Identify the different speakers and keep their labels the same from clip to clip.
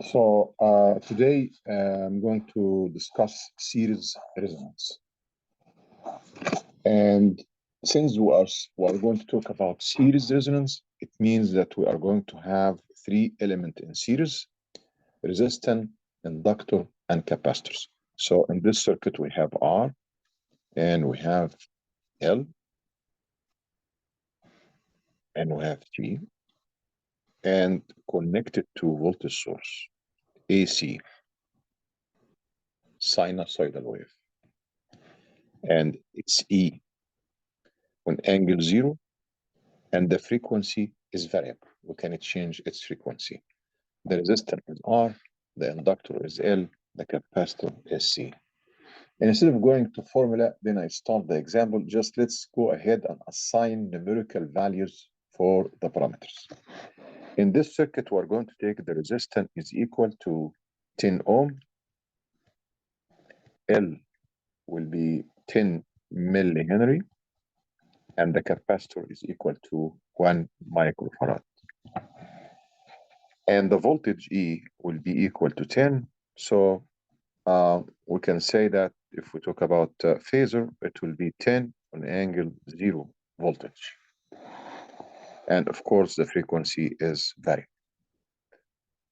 Speaker 1: So today I'm going to discuss series resonance. And since we are going to talk about series resonance, it means that we are going to have three elements in series: resistor, inductor, and capacitors. So in this circuit, we have R and we have L and we have T, and connected to voltage source, AC, sinusoidal wave, and it's E on angle 0, and the frequency is variable. We can change its frequency. The resistor is R, the inductor is L, the capacitor is C. And instead of going to formula, then I start the example. Just let's go ahead and assign numerical values for the parameters. In this circuit, we're going to take the resistance is equal to 10 ohm. L will be 10 millihenry, and the capacitor is equal to 1 microfarad. And the voltage E will be equal to 10. So we can say that if we talk about phasor, it will be 10 on angle 0 voltage. And of course, the frequency is variable.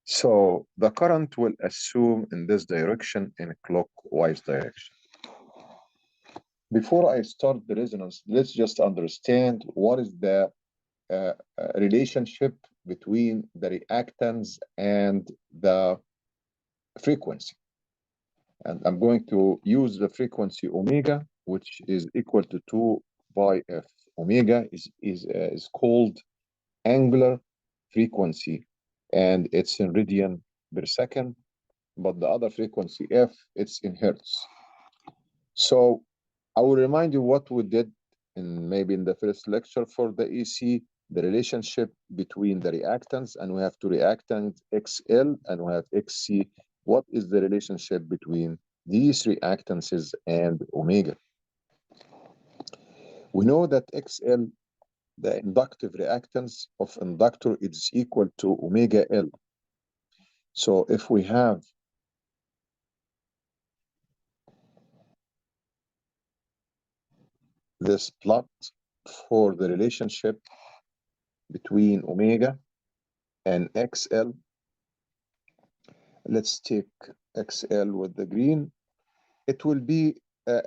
Speaker 1: So the current will assume in this direction, in clockwise direction. Before I start the resonance, let's just understand what is the relationship between the reactance and the frequency. And I'm going to use the frequency omega, which is equal to 2 pi f. Omega is called angular frequency, and it's in radian per second, but the other frequency f, it's in hertz. So I will remind you what we did maybe in the first lecture for the AC, the relationship between the reactants, and we have two reactants, XL and we have XC. What is the relationship between these reactances and omega? We know that XL, the inductive reactance of inductor, is equal to omega L. So if we have this plot for the relationship between omega and XL, let's take XL with the green. It will be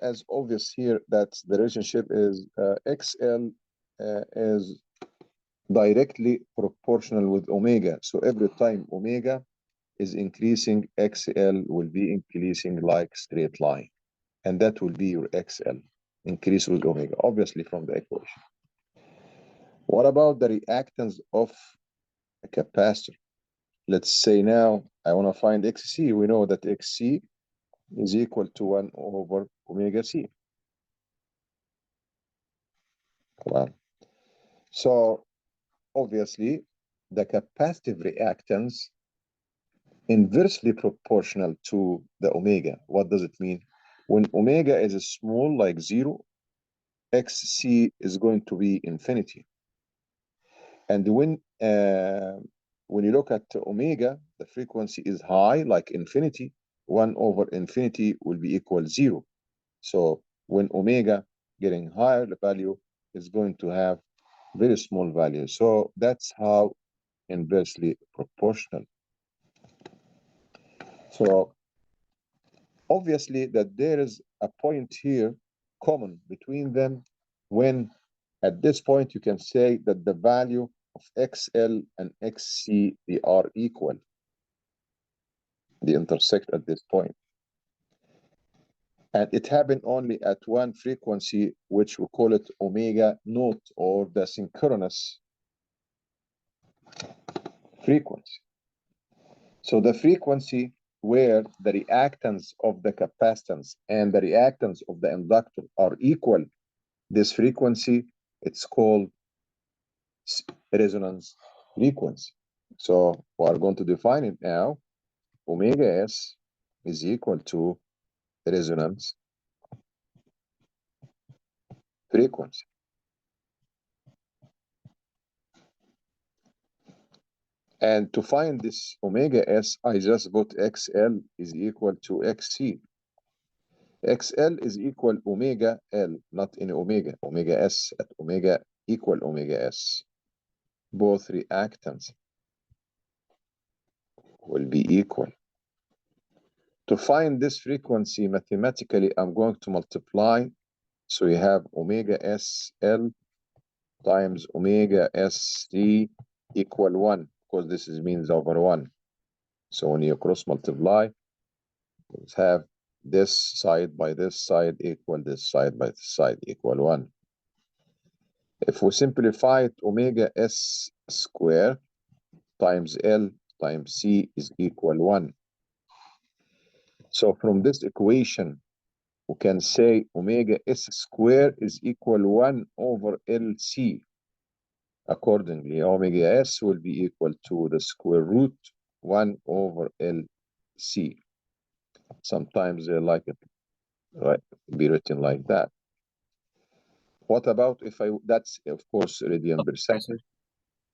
Speaker 1: as obvious here that the relationship is XL is directly proportional with omega. So every time omega is increasing, XL will be increasing like straight line. And that will be your XL, increase with omega, obviously from the equation. What about the reactance of a capacitor? Let's say now I want to find XC. We know that XC is equal to 1 over omega C. Well, so obviously the capacitive reactance inversely proportional to the omega. What does it mean? When omega is small, like 0, XC is going to be infinity. And when you look at omega, the frequency is high, like infinity. 1 over infinity will be equal 0. So when omega getting higher, the value is going to have very small value. So that's how inversely proportional. So obviously that there is a point here common between them, when at this point you can say that the value of XL and XC, they are equal. They intersect at this point. And it happened only at one frequency, which we call it omega naught, or the synchronous frequency. So the frequency where the reactance of the capacitance and the reactance of the inductor are equal, this frequency, it's called resonance frequency. So we are going to define it now. Omega S is equal to resonance frequency. And to find this omega s, I just put XL is equal to XC. XL is equal omega L, not in omega. Omega S at omega equal omega S. Both reactants will be equal. To find this frequency mathematically, I'm going to multiply. So you have omega SL times omega SC equal 1, because this is means over 1. So when you cross multiply, you have this side by this side equal this side by this side equal 1. If we simplify it, omega S square times L times C is equal 1. So from this equation, we can say omega S square is equal 1 over LC. Accordingly, omega S will be equal to the square root 1 over LC. Sometimes they like it, right, be written like that. What about if that's of course radian per second.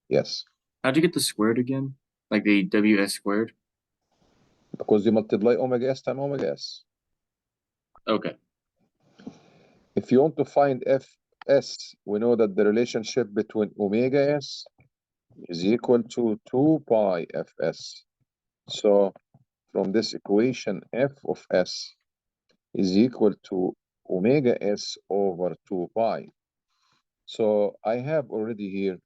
Speaker 1: Yes.
Speaker 2: How'd you get the squared again? Like the WS squared?
Speaker 1: Because you multiply omega S times omega S.
Speaker 2: Okay.
Speaker 1: If you want to find Fs, we know that the relationship between omega S is equal to 2 pi Fs. So from this equation, F of S is equal to omega S over 2 pi. So I have already here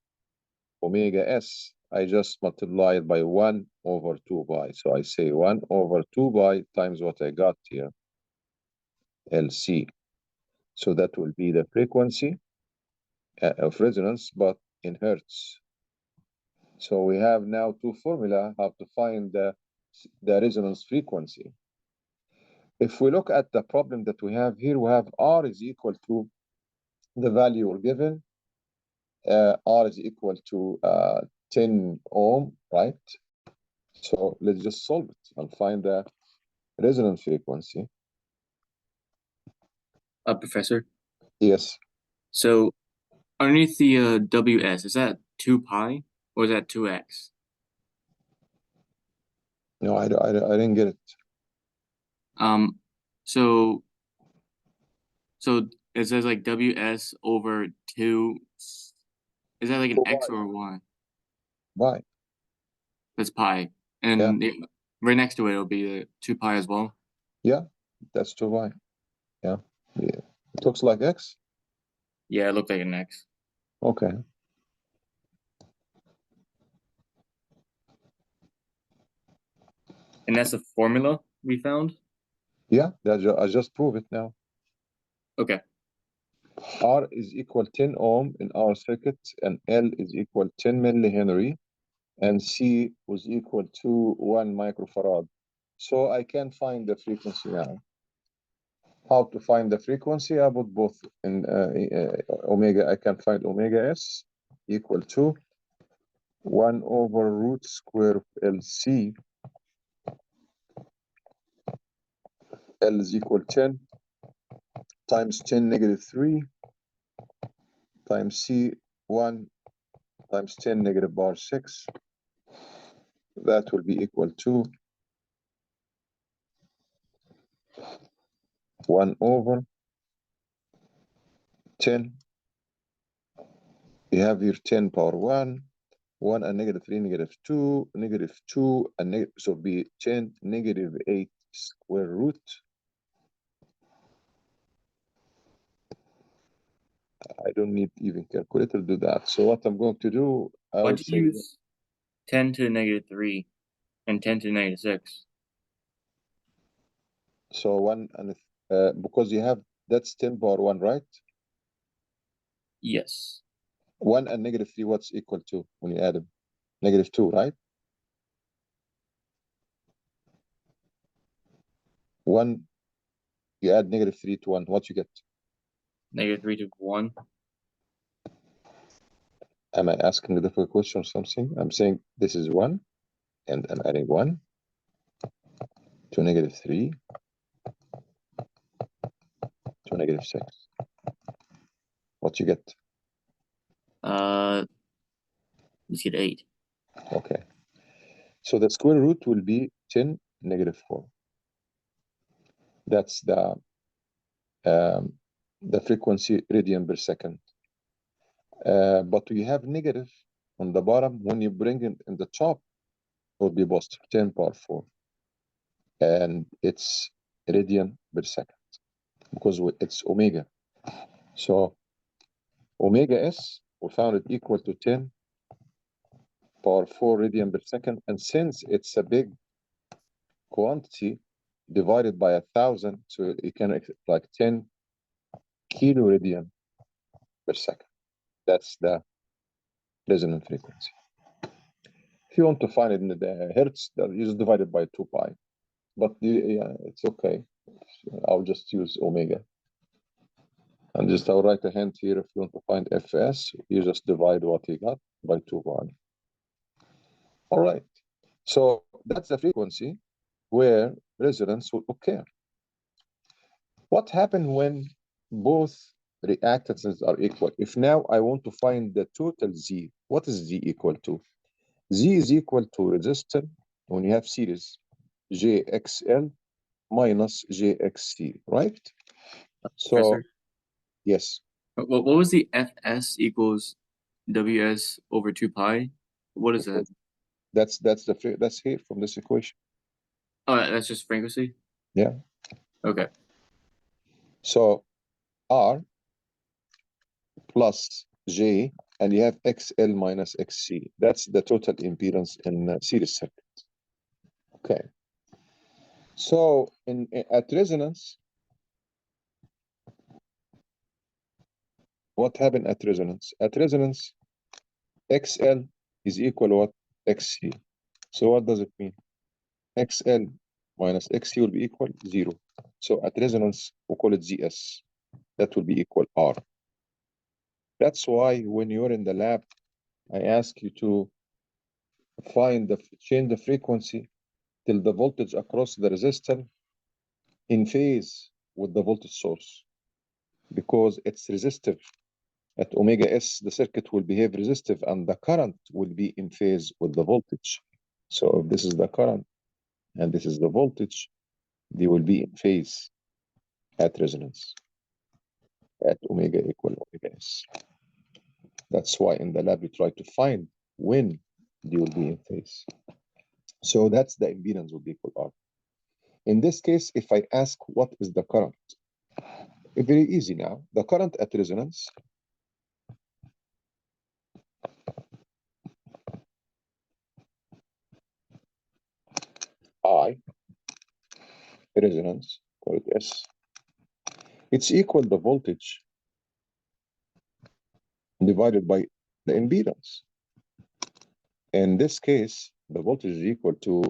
Speaker 1: omega S. I just multiply it by 1 over 2 pi. So I say 1 over 2 pi times what I got here, LC. So that will be the frequency of resonance, but in hertz. So we have now two formula how to find the resonance frequency. If we look at the problem that we have here, we have R is equal to the value we're given. R is equal to 10 ohm, right? So let's just solve it and find the resonance frequency.
Speaker 2: Professor?
Speaker 1: Yes.
Speaker 2: So underneath the WS, is that 2 pi or is that 2x?
Speaker 1: No, I didn't get it.
Speaker 2: So it says like WS over 2. Is that like an X or a Y?
Speaker 1: Why?
Speaker 2: That's pi. And right next to it, it'll be 2 pi as well.
Speaker 1: Yeah, that's 2 pi. Yeah. It looks like X.
Speaker 2: Yeah, it looked like an X.
Speaker 1: Okay.
Speaker 2: And that's the formula we found?
Speaker 1: Yeah, I just prove it now.
Speaker 2: Okay.
Speaker 1: R is equal 10 ohm in our circuit, and L is equal 10 millihenry, and C was equal to 1 microfarad. So I can find the frequency now. How to find the frequency? I put both in omega. I can find omega S equal to 1 over root square of LC. L is equal 10 times 10 negative 3 times C 1 times 10 negative bar 6. That will be equal to 1 over 10. You have here 10 power 1, 1 and negative 3, negative 2, negative 2, and negative, so be 10 negative 8 square root. I don't need even calculator to do that. So what I'm going to do, I
Speaker 2: Why'd
Speaker 1: would
Speaker 2: you
Speaker 1: say
Speaker 2: use 10 to the negative 3 and 10 to the negative 6?
Speaker 1: so 1 and because you have that's 10 power 1, right?
Speaker 2: Yes.
Speaker 1: 1 and negative 3, what's equal to when you add them? Negative 2, right? 1, you add negative 3 to 1, what you get?
Speaker 2: Negative 3 to 1.
Speaker 1: Am I asking a difficult question or something? I'm saying this is 1, and I'm adding 1 to negative 3 to negative 6. What you get?
Speaker 2: Let's get 8.
Speaker 1: Okay. So the square root will be 10 negative 4. That's the frequency radian per second. But we have negative on the bottom. When you bring it in the top, it will be positive, 10 power 4. And it's radian per second because it's omega. So omega s, we found it equal to 10 power 4 radian per second. And since it's a big quantity divided by 1,000, so you can like 10 kilo radian per second. That's the resonant frequency. If you want to find it in the hertz, you just divide it by 2 pi. But yeah, it's okay. I'll just use omega. And just I'll write a hint here. If you want to find Fs, you just divide what you got by 2 pi. All right. So that's the frequency where resonance will occur. What happens when both reactances are equal? If now I want to find the total Z, what is Z equal to? Z is equal to resistor when you have series JXL minus JXC, right? So,
Speaker 2: Professor,
Speaker 1: yes,
Speaker 2: what was the Fs equals Ws over 2 pi? What is that?
Speaker 1: that's here from this equation.
Speaker 2: Oh, that's just frequency?
Speaker 1: Yeah.
Speaker 2: Okay.
Speaker 1: So R plus J, and you have XL minus XC. That's the total impedance in series circuit. Okay. So at resonance, what happened at resonance? At resonance, XL is equal to what? XC. So what does it mean? XL minus XC will be equal 0. So at resonance, we call it ZS. That will be equal R. That's why when you're in the lab, I ask you to change the frequency till the voltage across the resistor in phase with the voltage source, because it's resistive. At omega S, the circuit will behave resistive and the current will be in phase with the voltage. So if this is the current and this is the voltage, they will be in phase at resonance at omega equal omega S. That's why in the lab you try to find when they will be in phase. So that's the impedance will be equal R. In this case, if I ask what is the current, it's very easy now. The current at resonance I, resonance, call it S, it's equal the voltage divided by the impedance. In this case, the voltage is equal to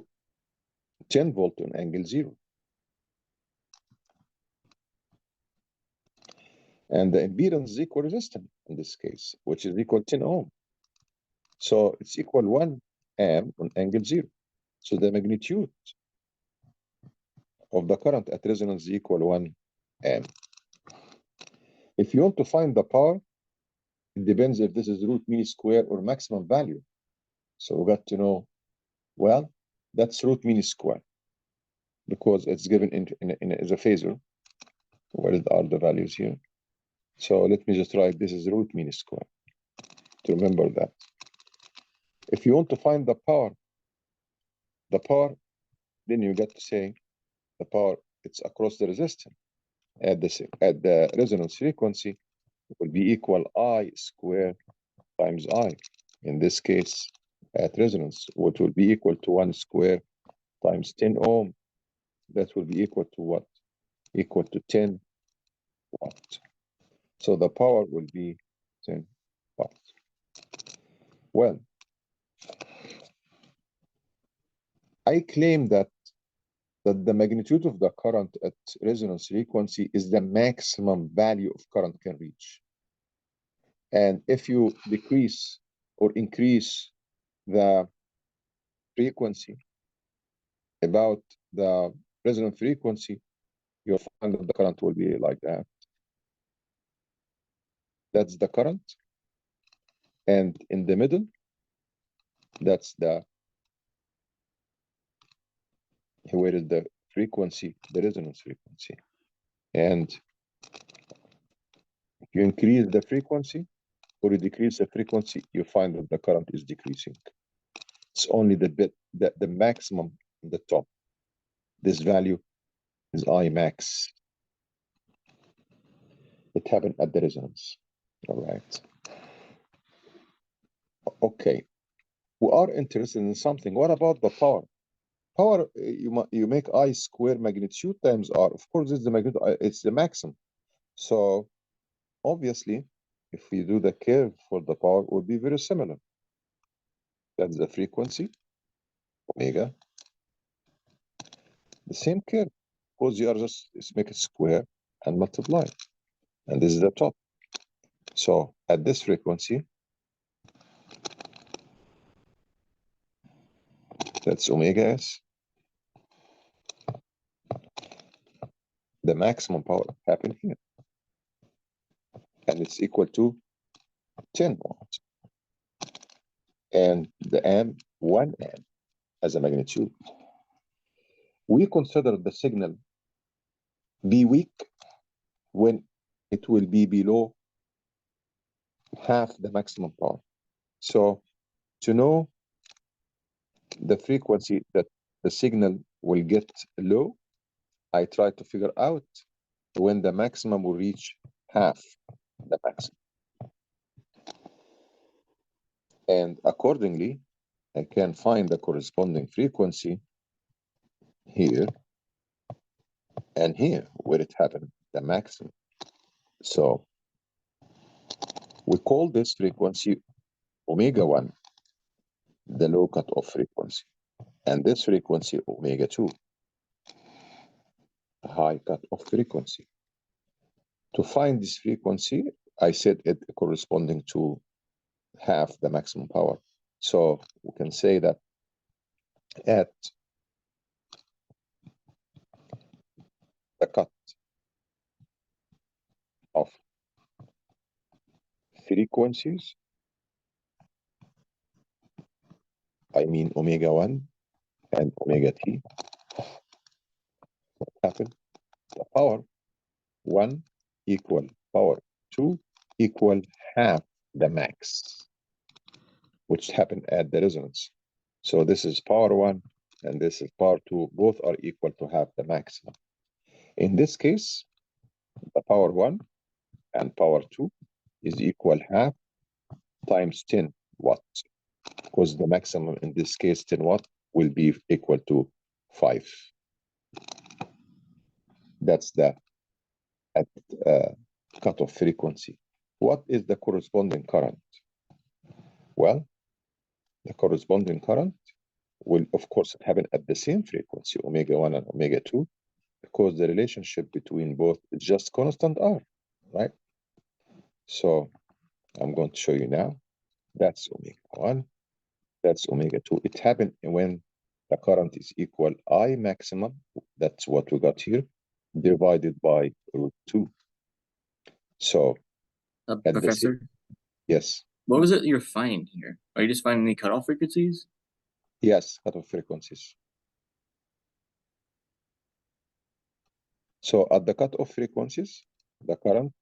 Speaker 1: 10 volt on angle 0. And the impedance is equal resistance in this case, which is equal 10 ohm. So it's equal 1 amp on angle 0. So the magnitude of the current at resonance is equal 1 amp. If you want to find the power, it depends if this is root mean square or maximum value. So we got to know, well, that's root mean square because it's given as a phasor. Where are the values here? So let me just write this is root mean square to remember that. If you want to find the power, then you got to say the power, it's across the resistance at the resonance frequency will be equal I squared times I. In this case, at resonance, what will be equal to 1 square times 10 ohm. That will be equal to what? Equal to 10 watt. So the power will be 10 watts. Well, I claim that the magnitude of the current at resonance frequency is the maximum value of current can reach. And if you decrease or increase the frequency about the resonant frequency, you'll find that the current will be like that. That's the current. And in the middle, that's the where is the frequency, the resonance frequency. And if you increase the frequency or you decrease the frequency, you find that the current is decreasing. It's only the maximum in the top. This value is I max. It happened at the resonance. All right. Okay. We are interested in something. What about the power? Power, you make I square magnitude times R. Of course, it's the magnitude, it's the maximum. So obviously, if we do the curve for the power, it would be very similar. That's the frequency, omega. The same curve, because you are just make it square and multiply. And this is the top. So at this frequency, that's omega s. The maximum power happened here. And it's equal to 10 watts. And the amp, 1 amp as a magnitude. We consider the signal be weak when it will be below half the maximum power. So to know the frequency that the signal will get low, I try to figure out when the maximum will reach half the maximum. And accordingly, I can find the corresponding frequency here and here where it happened, the maximum. So we call this frequency omega 1, the low cutoff frequency. And this frequency omega 2, the high cutoff frequency. To find this frequency, I said it corresponding to half the maximum power. So we can say that at the cut of frequencies, I mean omega 1 and omega t, what happened? The power 1 equal power 2 equal half the max, which happened at the resonance. So this is power 1 and this is power 2. Both are equal to half the maximum. In this case, the power 1 and power 2 is equal half times 10 watts, because the maximum in this case, 10 watt, will be equal to 5. That's the cutoff frequency. What is the corresponding current? Well, the corresponding current will, of course, happen at the same frequency, omega 1 and omega 2, because the relationship between both is just constant R, right? So I'm going to show you now. That's omega 1. That's omega 2. It happened when the current is equal I maximum, that's what we got here, divided by root 2. So,
Speaker 2: Professor,
Speaker 1: yes.
Speaker 2: what was it you're finding here? Are you just finding the cutoff frequencies?
Speaker 1: Yes, cutoff frequencies. So at the cutoff frequencies, the current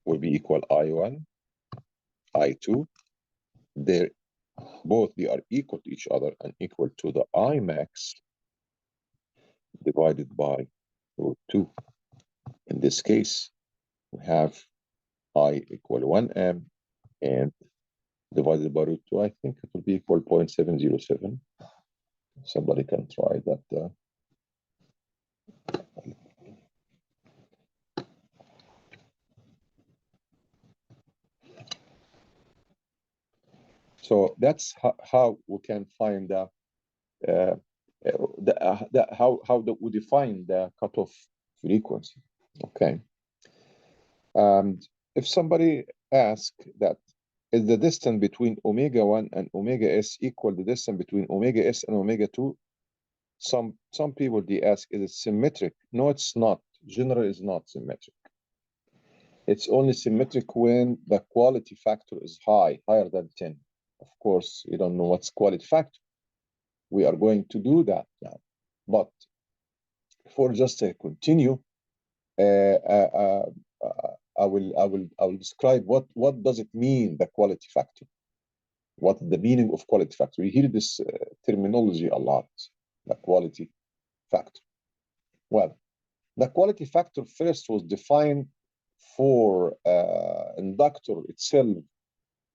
Speaker 1: will be equal I1, I2. They are equal to each other and equal to the I max divided by root 2. In this case, we have I equal 1 amp and divided by root 2, I think it will be equal 0.707. Somebody can try that. So that's how we can find how we define the cutoff frequency. Okay. And if somebody asks that, is the distance between omega 1 and omega s equal the distance between omega s and omega 2? Some people, they ask, is it symmetric? No, it's not. Generally, it's not symmetric. It's only symmetric when the quality factor is higher than 10. Of course, you don't know what's quality factor. We are going to do that now. But before just continue, I will describe what does it mean, the quality factor. What is the meaning of quality factor? We hear this terminology a lot, the quality factor. Well, the quality factor first was defined for inductor itself,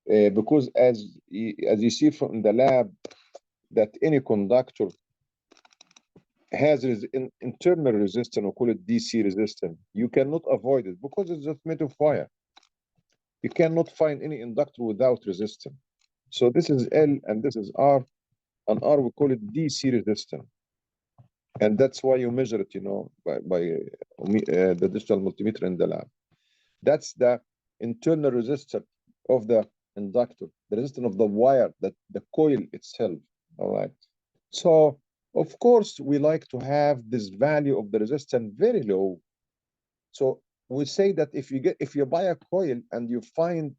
Speaker 1: because as you see from the lab, that any conductor has internal resistance, we call it DC resistance. You cannot avoid it because it's just made of wire. You cannot find any inductor without resistance. So this is L and this is R, and R we call it DC resistance. And that's why you measure it, by the digital multimeter in the lab. That's the internal resistance of the inductor, the resistance of the wire, that the coil itself. All right. So of course we like to have this value of the resistance very low. So we say that if you buy a coil and you find,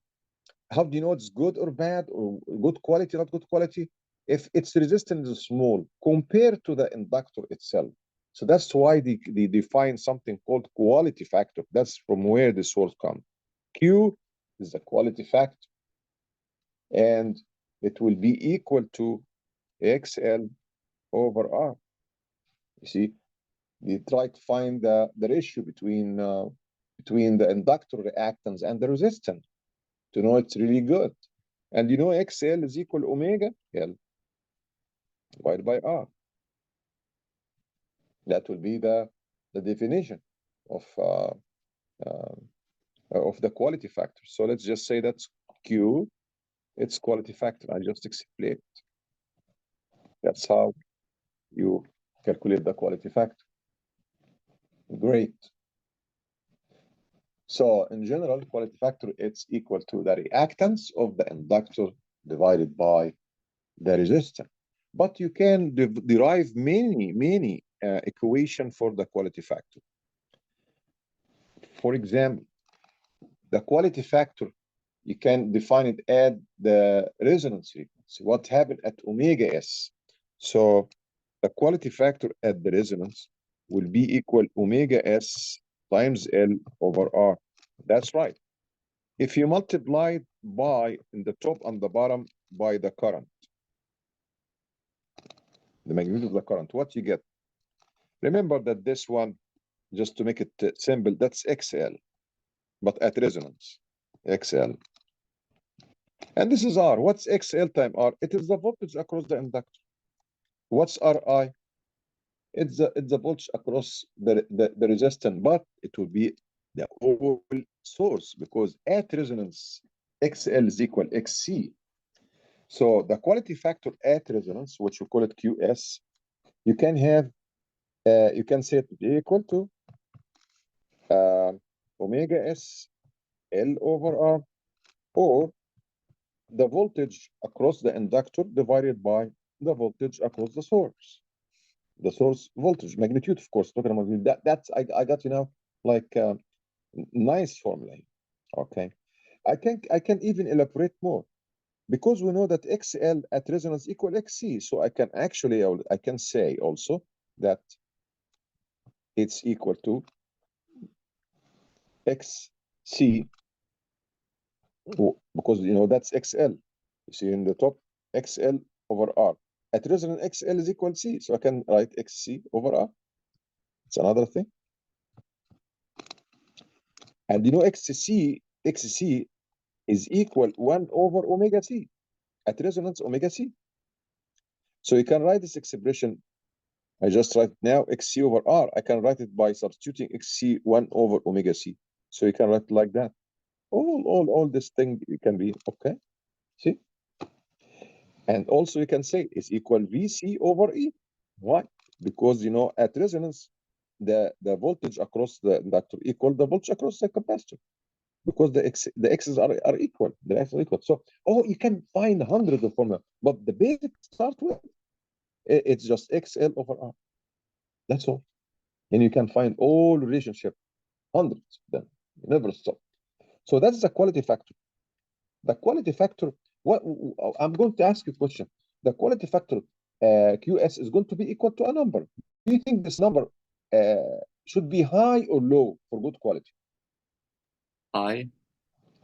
Speaker 1: how do you know it's good or bad, or good quality, not good quality? If its resistance is small compared to the inductor itself. So that's why they define something called quality factor. That's from where this word comes. Q is the quality factor, and it will be equal to XL over R. You see, they try to find the ratio between the inductor reactance and the resistance to know it's really good. And XL is equal omega L divided by R. That will be the definition of the quality factor. So let's just say that's Q, it's quality factor. I just explained. That's how you calculate the quality factor. Great. So in general, quality factor, it's equal to the reactance of the inductor divided by the resistance. But you can derive many equations for the quality factor. For example, the quality factor, you can define it at the resonance frequency. What happened at omega S? So the quality factor at the resonance will be equal omega S times L over R. That's right. If you multiply by, in the top and the bottom, by the current, the magnitude of the current, what you get? Remember that this one, just to make it simple, that's XL, but at resonance, XL. And this is R. What's XL times R? It is the voltage across the inductor. What's RI? It's the voltage across the resistance, but it will be the whole source, because at resonance, XL is equal XC. So the quality factor at resonance, which we call it QS, you can have, you can say it equal to omega S L over R, or the voltage across the inductor divided by the voltage across the source. The source voltage magnitude, of course, talking about that. That's I got, like nice formula. Okay, I can even elaborate more, because we know that XL at resonance equal XC. So I can say also that it's equal to XC, because that's XL. You see in the top, XL over R. At resonance, XL is equal C. So I can write XC over R. It's another thing. And XC is equal 1 over omega C. At resonance, omega C. So you can write this expression. I just write now XC over R. I can write it by substituting XC 1 over omega C. So you can write it like that. All this thing can be okay. See? And also you can say it's equal VC over E. Why? Because at resonance, the voltage across the inductor equal the voltage across the capacitor, because the x's are equal. The x's are equal. So you can find hundreds of formulas, but the basic start with, it's just XL over R. That's all. And you can find all relationship, hundreds of them. You never stop. So that's the quality factor. The quality factor, I'm going to ask you a question. The quality factor, QS, is going to be equal to a number. Do you think this number should be high or low for good quality?
Speaker 2: High.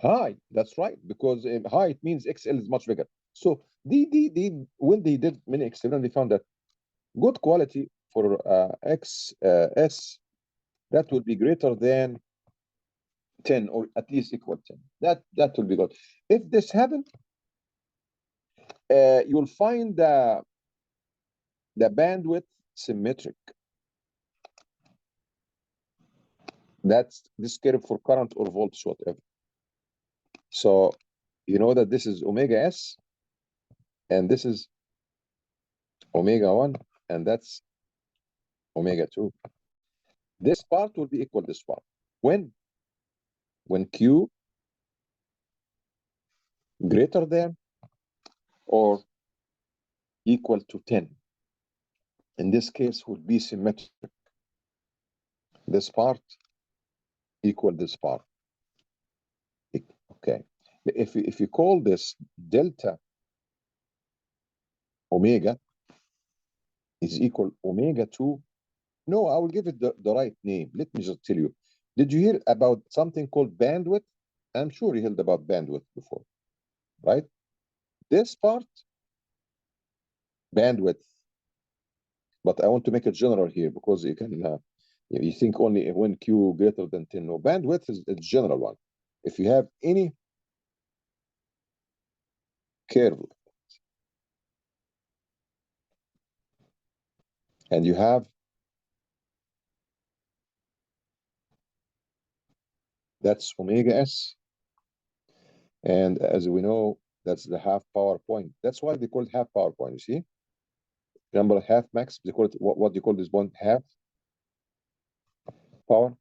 Speaker 1: High, that's right, because high it means XL is much bigger. So when they did many experiments, they found that good quality for XS that will be greater than 10 or at least equal 10. That will be good. If this happens, you'll find the bandwidth symmetric. That's this curve for current or voltage, whatever. So you know that this is omega S, and this is omega 1, and that's omega 2. This part will be equal to this part. When Q greater than or equal to 10. In this case, would be symmetric. This part equal this part. Okay. If you call this delta omega is equal omega 2, no, I will give it the right name. Let me just tell you. Did you hear about something called bandwidth? I'm sure you heard about bandwidth before, right? This part, bandwidth. But I want to make it general here because you can, you think only when Q greater than 10. No, bandwidth is a general one. If you have any curve and you have that's omega S, and as we know, that's the half power point. That's why they call it half power point. You see, remember half max? They call it what do you call this point? Half power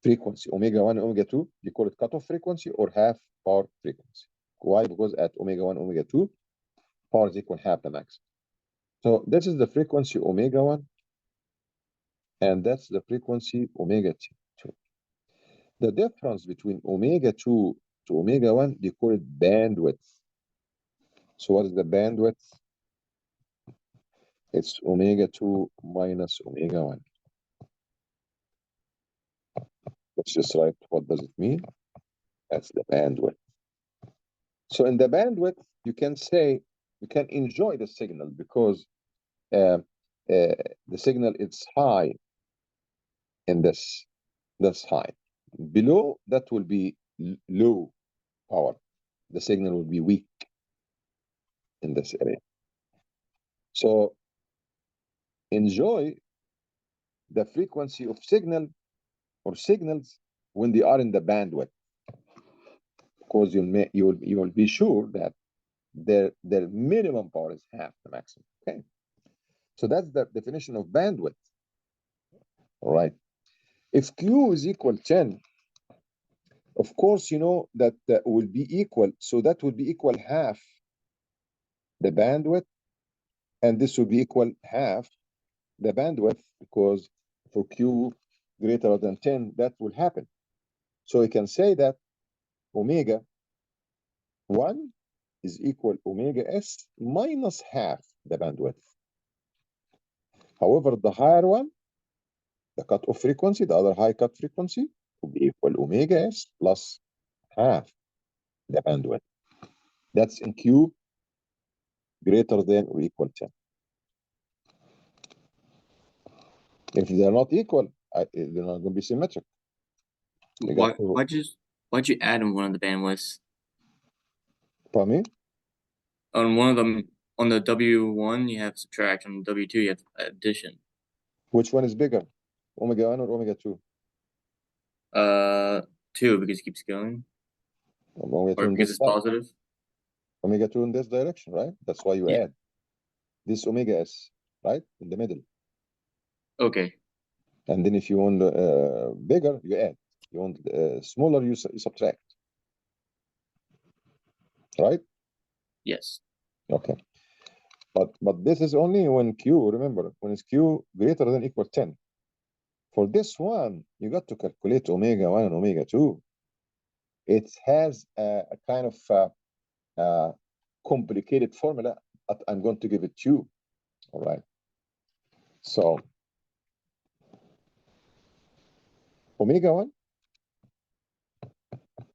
Speaker 1: frequency. Omega 1, omega 2. You call it cutoff frequency or half power frequency. Why? Because at omega 1, omega 2, power is equal half the max. So this is the frequency omega 1, and that's the frequency omega 2. The difference between omega 2 to omega 1, they call it bandwidth. So what is the bandwidth? It's omega 2 minus omega 1. Let's just write what does it mean. That's the bandwidth. So in the bandwidth, you can say you can enjoy the signal because the signal is high in this high. Below that will be low power. The signal will be weak in this area. So enjoy the frequency of signal or signals when they are in the bandwidth, because you'll be sure that their minimum power is half the maximum. Okay, so that's the definition of bandwidth. All right. If Q is equal 10, of course you know that will be equal. So that would be equal half the bandwidth, and this will be equal half the bandwidth, because for Q greater than 10, that will happen. So we can say that omega 1 is equal omega S minus half the bandwidth. However, the higher one, the cutoff frequency, the other high cut frequency, will be equal omega S plus half the bandwidth. That's in Q greater than or equal 10. If they're not equal, they're not going to be symmetric.
Speaker 2: Why'd you add in one of the bandwidths?
Speaker 1: Pardon me?
Speaker 2: On one of them, on the W1, you have subtraction. On W2, you have addition.
Speaker 1: Which one is bigger, omega 1 or omega 2?
Speaker 2: 2, because it keeps going.
Speaker 1: Omega 2
Speaker 2: Or because it's positive.
Speaker 1: Omega 2 in this direction, right? That's why you add this omega S, right? In the middle.
Speaker 2: Okay.
Speaker 1: And then if you want bigger, you add. You want smaller, you subtract. Right?
Speaker 2: Yes.
Speaker 1: Okay. But this is only when Q, remember, when it's Q greater than equal 10. For this one, you got to calculate omega 1 and omega 2. It has a kind of complicated formula, but I'm going to give it to you. All right. So omega 1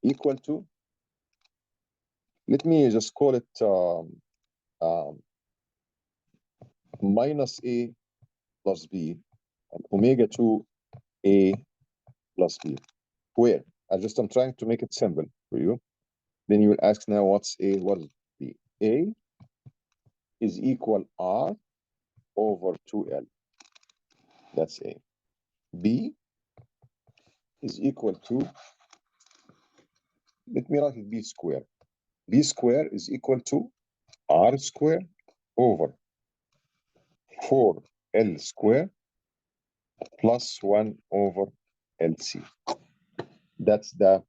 Speaker 1: equal to, let me just call it minus A plus B, and omega 2 A plus B. Where? I'm trying to make it simple for you. Then you will ask now, what's A, what is B? A is equal R over 2L. That's A. B is equal to, let me write it B square. B square is equal to R square over 4L square plus 1 over LC. That's the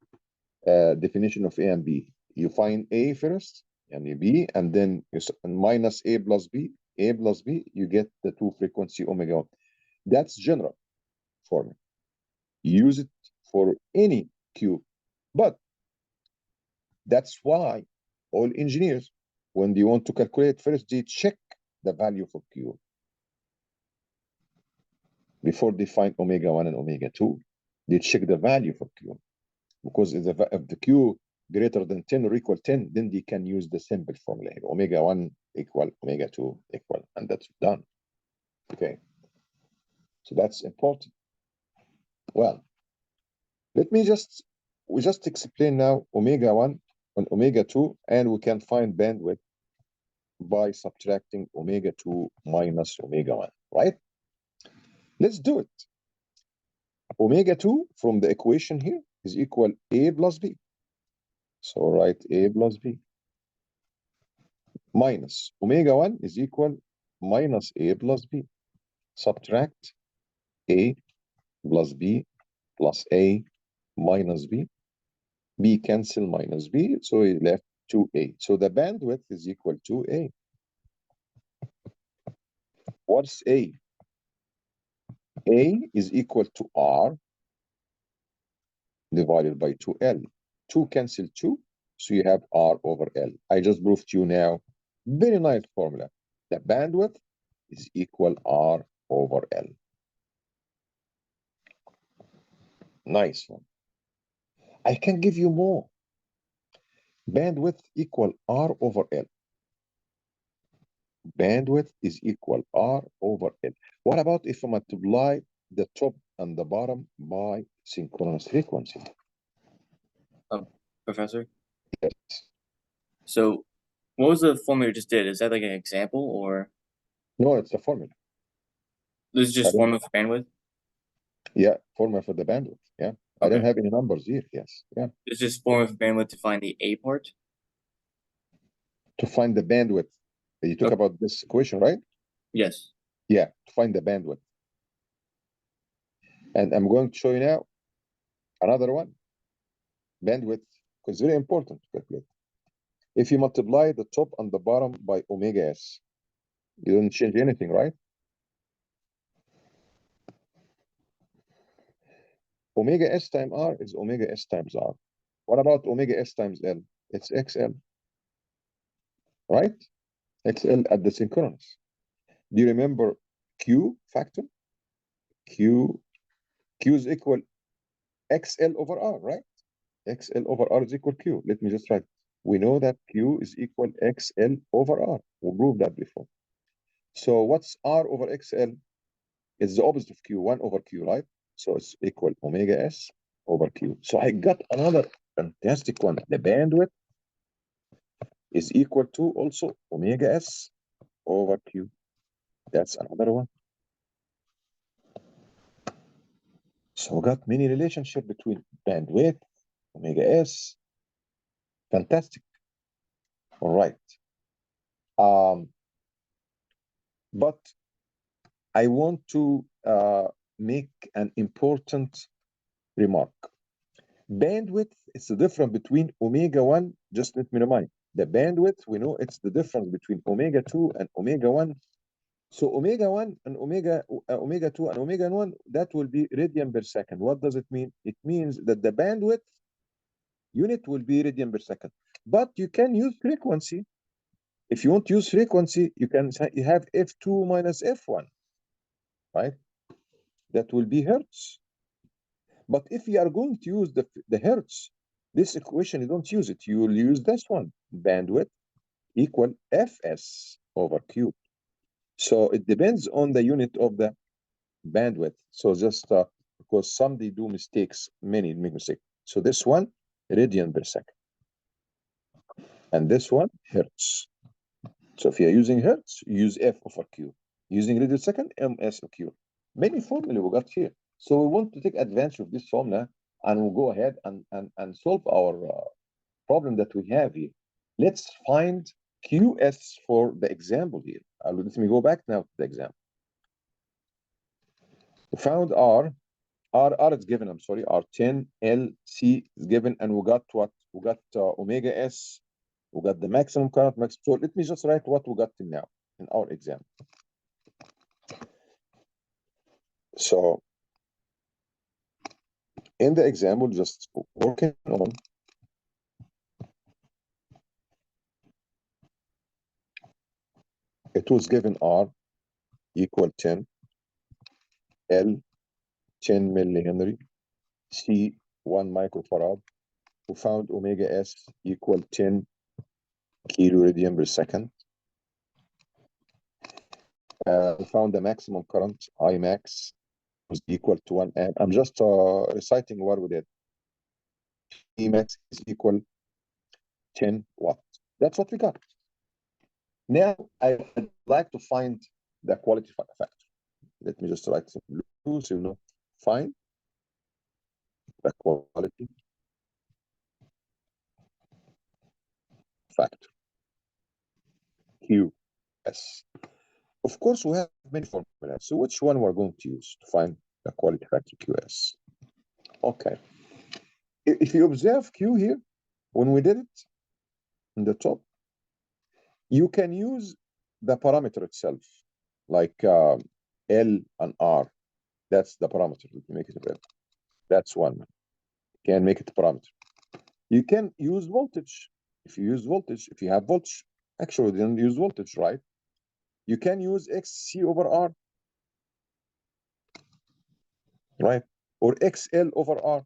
Speaker 1: definition of A and B. You find A first, and B, and then you minus A plus B, you get the two frequency omega 1. That's general formula. Use it for any Q. But that's why all engineers, when they want to calculate, first they check the value for Q before they find omega 1 and omega 2. They check the value for Q, because if the Q greater than 10 or equal 10, then they can use the simple formula here. Omega 1 equal omega 2 equal, and that's done. Okay. So that's important. Well, we just explain now omega 1 and omega 2, and we can find bandwidth by subtracting omega 2 minus omega 1, right? Let's do it. Omega 2 from the equation here is equal A plus B. So write A plus B. Minus omega 1 is equal minus A plus B. Subtract A plus B plus A minus B. B cancel minus B, so it left 2A. So the bandwidth is equal to A. What's A? A is equal to R divided by 2L. 2 cancel 2, so you have R over L. I just proved to you now. Very nice formula. The bandwidth is equal R over L. Nice one. I can give you more. Bandwidth equal R over L. Bandwidth is equal R over L. What about if I multiply the top and the bottom by synchronous frequency?
Speaker 2: Professor?
Speaker 1: Yes.
Speaker 2: So what was the formula you just did? Is that like an example, or
Speaker 1: No, it's a formula.
Speaker 2: this is just formula for bandwidth?
Speaker 1: Yeah, formula for the bandwidth. Yeah. I don't have any numbers here. Yes. Yeah.
Speaker 2: It's just formula for bandwidth to find the A part?
Speaker 1: To find the bandwidth. You talk about this equation, right?
Speaker 2: Yes.
Speaker 1: Yeah, to find the bandwidth. And I'm going to show you now another one. Bandwidth, because it's very important to calculate. If you multiply the top and the bottom by omega s, you don't change anything, right? Omega s times r is omega s times r. What about omega s times l? It's xl, right? XL at the synchronous. Do you remember Q factor? Q is equal XL over R, right? XL over R is equal Q. Let me just write. We know that Q is equal XL over R. We proved that before. So what's R over XL? It's the opposite of Q, 1 over Q, right? So it's equal omega S over Q. So I got another fantastic one. The bandwidth is equal to also omega S over Q. That's another one. So we got many relationship between bandwidth, omega S. Fantastic. All right. But I want to make an important remark. Bandwidth is the difference between omega 1. Just let me remind. The bandwidth, we know it's the difference between omega 2 and omega 1. So omega 1 and omega 2 and omega 1, that will be radian per second. What does it mean? It means that the bandwidth unit will be radian per second. But you can use frequency. If you want to use frequency, you have F2 minus F1. right? That will be hertz. But if you are going to use the hertz, this equation, you don't use it. You will use this one, bandwidth equal Fs over Q. So it depends on the unit of the bandwidth. So just because some they do mistakes, many make mistakes. So this one, radian per second. And this one, hertz. So if you're using hertz, use F over Q. Using radian second, ms over Q. Many formula we got here. So we want to take advantage of this formula and we'll go ahead and solve our problem that we have here. Let's find QS for the example here. Let me go back now to the example. We found R is given, I'm sorry, R10, L, C is given, and we got what? We got omega S, we got the maximum current, max. So let me just write what we got till now in our example. So in the example, just working on it was given R equal 10, L 10 millihenry, C 1 microfarad. We found omega S equal 10 kilo radian per second. We found the maximum current, I max, was equal to 1 amp. I'm just reciting what we did. E max is equal 10 watts. That's what we got. Now I'd like to find the quality factor. Let me just write some blue so you know. Find the quality factor. QS. Of course, we have many formulas. So which one we're going to use to find the quality factor QS? Okay. If you observe Q here, when we did it in the top, you can use the parameter itself, like L and R. That's the parameter. Let me make it red. That's one. You can make it a parameter. You can use voltage. If you use voltage, if you have voltage, actually, you don't use voltage, right? You can use XC over R, right? Or XL over R,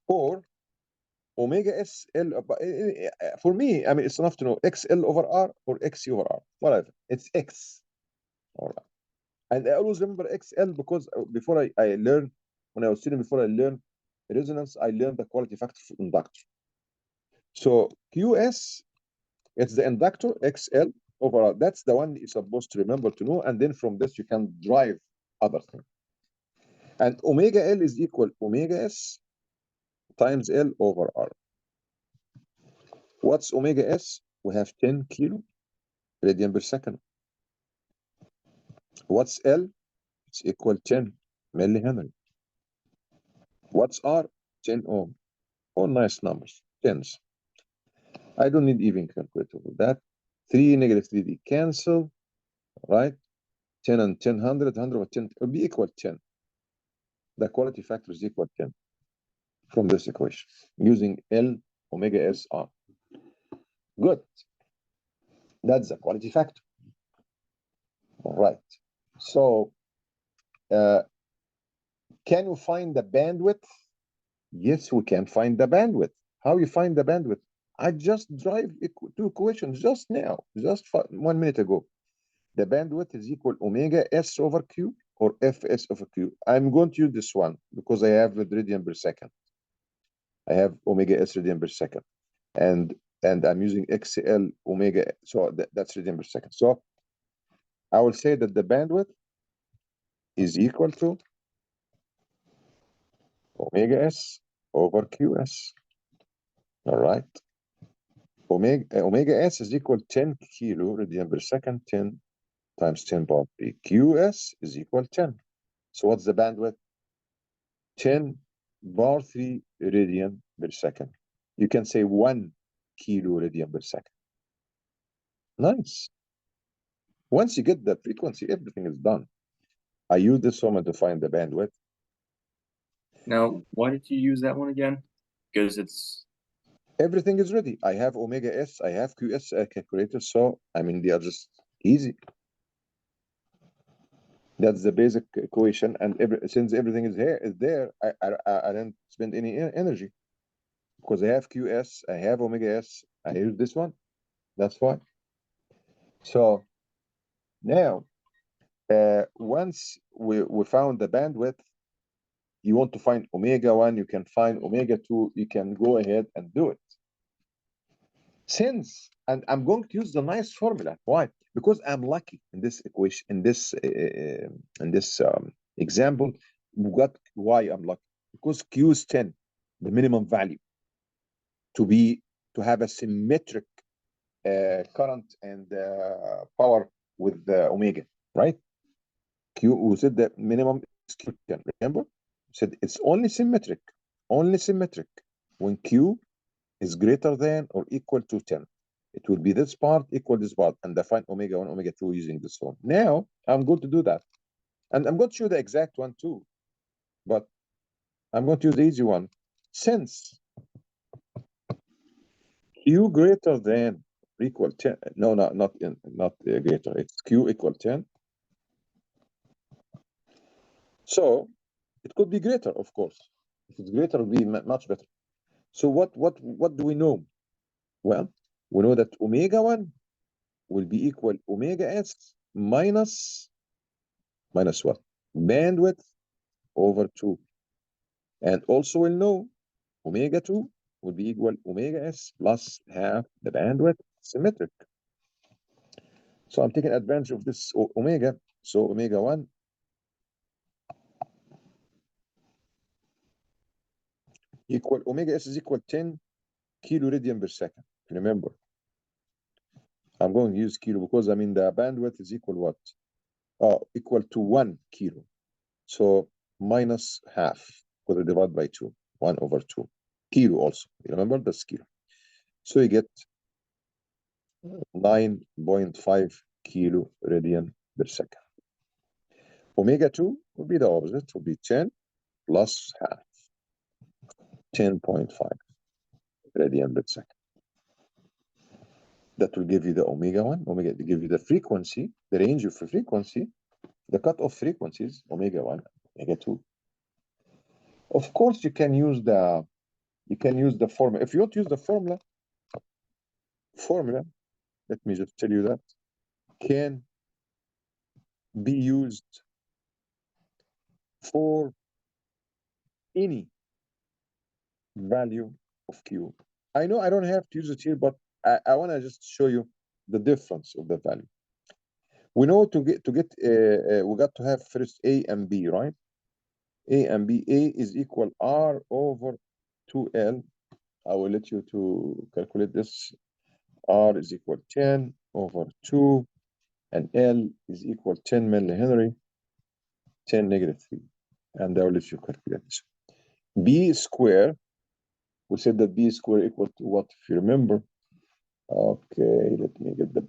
Speaker 1: or omega SL. For me, I mean, it's enough to know XL over R or XC over R, whatever. It's X. All right. And I always remember XL because before I learned, when I was student, before I learned resonance, I learned the quality factor for inductor. So QS, it's the inductor XL over R. That's the one you're supposed to remember to know. And then from this, you can drive other things. And omega L is equal omega S times L over R. What's omega S? We have 10 kilo radian per second. What's L? It's equal 10 millihenry. What's R? 10 ohm. All nice numbers, tens. I don't need even calculator for that. 3 negative 3D cancel, right? 10 and 10, 100, 100 over 10 will be equal 10. The quality factor is equal 10 from this equation using L omega S R. Good. That's the quality factor. All right. So, can you find the bandwidth? Yes, we can find the bandwidth. How you find the bandwidth? I just drive two equations just now, just 1 minute ago. The bandwidth is equal omega S over Q or Fs over Q. I'm going to use this one because I have the radian per second. I have omega S radian per second. And I'm using XL omega, so that's radian per second. So I will say that the bandwidth is equal to omega S over QS. All right. Omega S is equal 10 kilo radian per second, 10 times 10 power 3. QS is equal 10. So what's the bandwidth? 10 bar 3 radian per second. You can say 1 kilo radian per second. Nice. Once you get the frequency, everything is done. I use this formula to find the bandwidth.
Speaker 2: Now, why did you use that one again? Because it's...
Speaker 1: Everything is ready. I have omega S, I have QS calculator, so I mean, they are just easy. That's the basic equation, and since everything is there, I didn't spend any energy because I have QS, I have omega S, I use this one. That's why. So now, once we found the bandwidth, you want to find omega 1, you can find omega 2, you can go ahead and do it. Since, and I'm going to use the nice formula. Why? Because I'm lucky in this equation, in this example. We got why I'm lucky, because Q is 10, the minimum value to have a symmetric current and power with omega, right? Q, we said the minimum is Q10. Remember, we said it's only symmetric when Q is greater than or equal to 10. It will be this part equal this part, and define omega 1, omega 2 using this form. Now I'm going to do that, and I'm going to show the exact one too, but I'm going to use the easy one. Since Q greater than or equal 10, no, not greater, it's Q equal 10. So it could be greater, of course. If it's greater, it will be much better. So what do we know? Well, we know that omega 1 will be equal omega S minus what? Bandwidth over 2. And also we'll know omega 2 will be equal omega S plus half the bandwidth, symmetric. So I'm taking advantage of this omega. So omega 1 equal omega S is equal 10 kilo radian per second. Remember, I'm going to use kilo because I mean the bandwidth is equal what? Equal to 1 kilo. So minus half, because we divide by 2, 1 over 2. Kilo also. You remember that's kilo. So you get 9.5 kilo radian per second. Omega 2 will be the opposite, will be 10 plus half, 10.5 radian per second. That will give you the omega 1, omega to give you the frequency, the range of frequency, the cutoff frequencies, omega 1, omega 2. Of course, you can use the formula. If you want to use the formula, let me just tell you that, can be used for any value of Q. I know I don't have to use it here, but I want to just show you the difference of the value. We know we got to have first A and B, right? A and B. A is equal R over 2L. I will let you to calculate this. R is equal 10 over 2, and L is equal 10 millihenry, 10 negative 3. And I will let you calculate this. B square, we said that B square equal to what, if you remember? Okay, let me get the,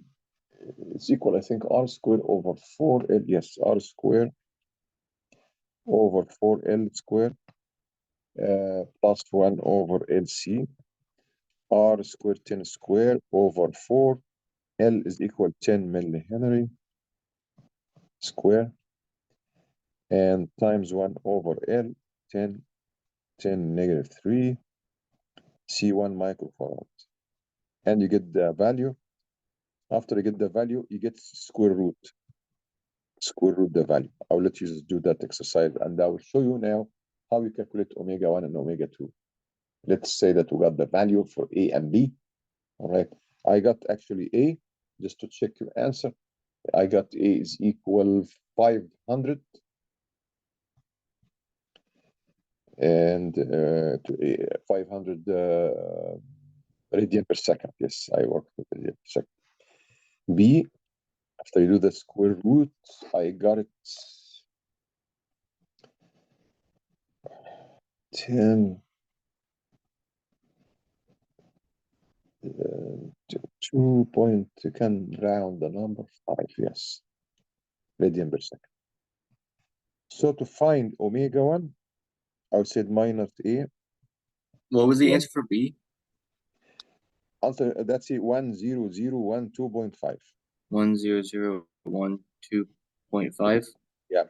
Speaker 1: it's equal, I think, R square over 4L. Yes, R square over 4L square plus 1 over LC. R square 10 square over 4. L is equal 10 millihenry square, and times 1 over L, 10 negative 3, C1 microfarad. And you get the value. After you get the value, you get square root the value. I will let you just do that exercise, and I will show you now how you calculate omega 1 and omega 2. Let's say that we got the value for A and B. All right. I got actually A, just to check your answer. I got A is equal 500 and to 500 radian per second. Yes, I worked with radian per second. B, after you do the square root, I got it 10 2 point, you can round the number 5, yes, radian per second. So to find omega 1, I would say minus A.
Speaker 2: What was the answer for B?
Speaker 1: Answer, that's it, 10012.5.
Speaker 2: 10012.5.
Speaker 1: Yeah.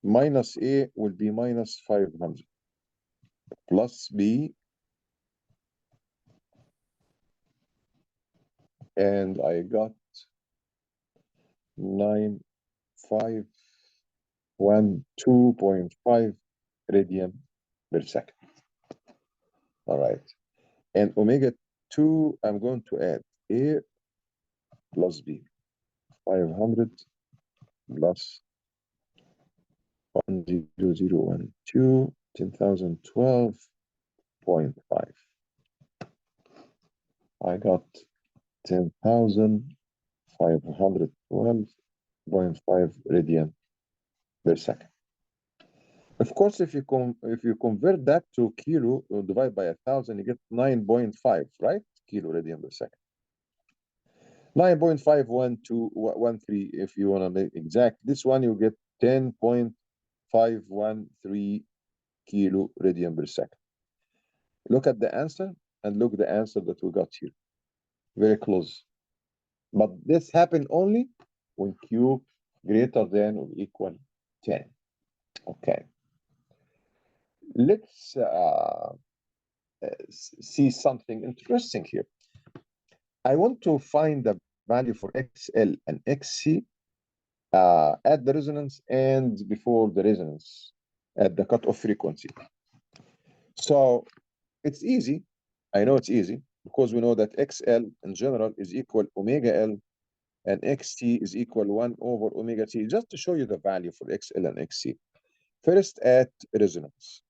Speaker 1: Minus A will be minus 500 plus B, and I got 9,512.5 radian per second. All right. And omega 2, I'm going to add A plus B. 500 plus 10012, 10,012.5. I got 10,512.5 radian per second. Of course, if you convert that to kilo, you divide by 1,000, you get 9.5, right? Kilo radian per second. 9.51213, if you want to make exact. This one you get 10.513 kilo radian per second. Look at the answer and look the answer that we got here. Very close. But this happened only when Q greater than or equal 10. Okay. Let's see something interesting here. I want to find the value for XL and XC at the resonance and before the resonance at the cutoff frequency. So it's easy. I know it's easy because we know that XL in general is equal omega L and XC is equal 1 over omega T. Just to show you the value for XL and XC. First at resonance.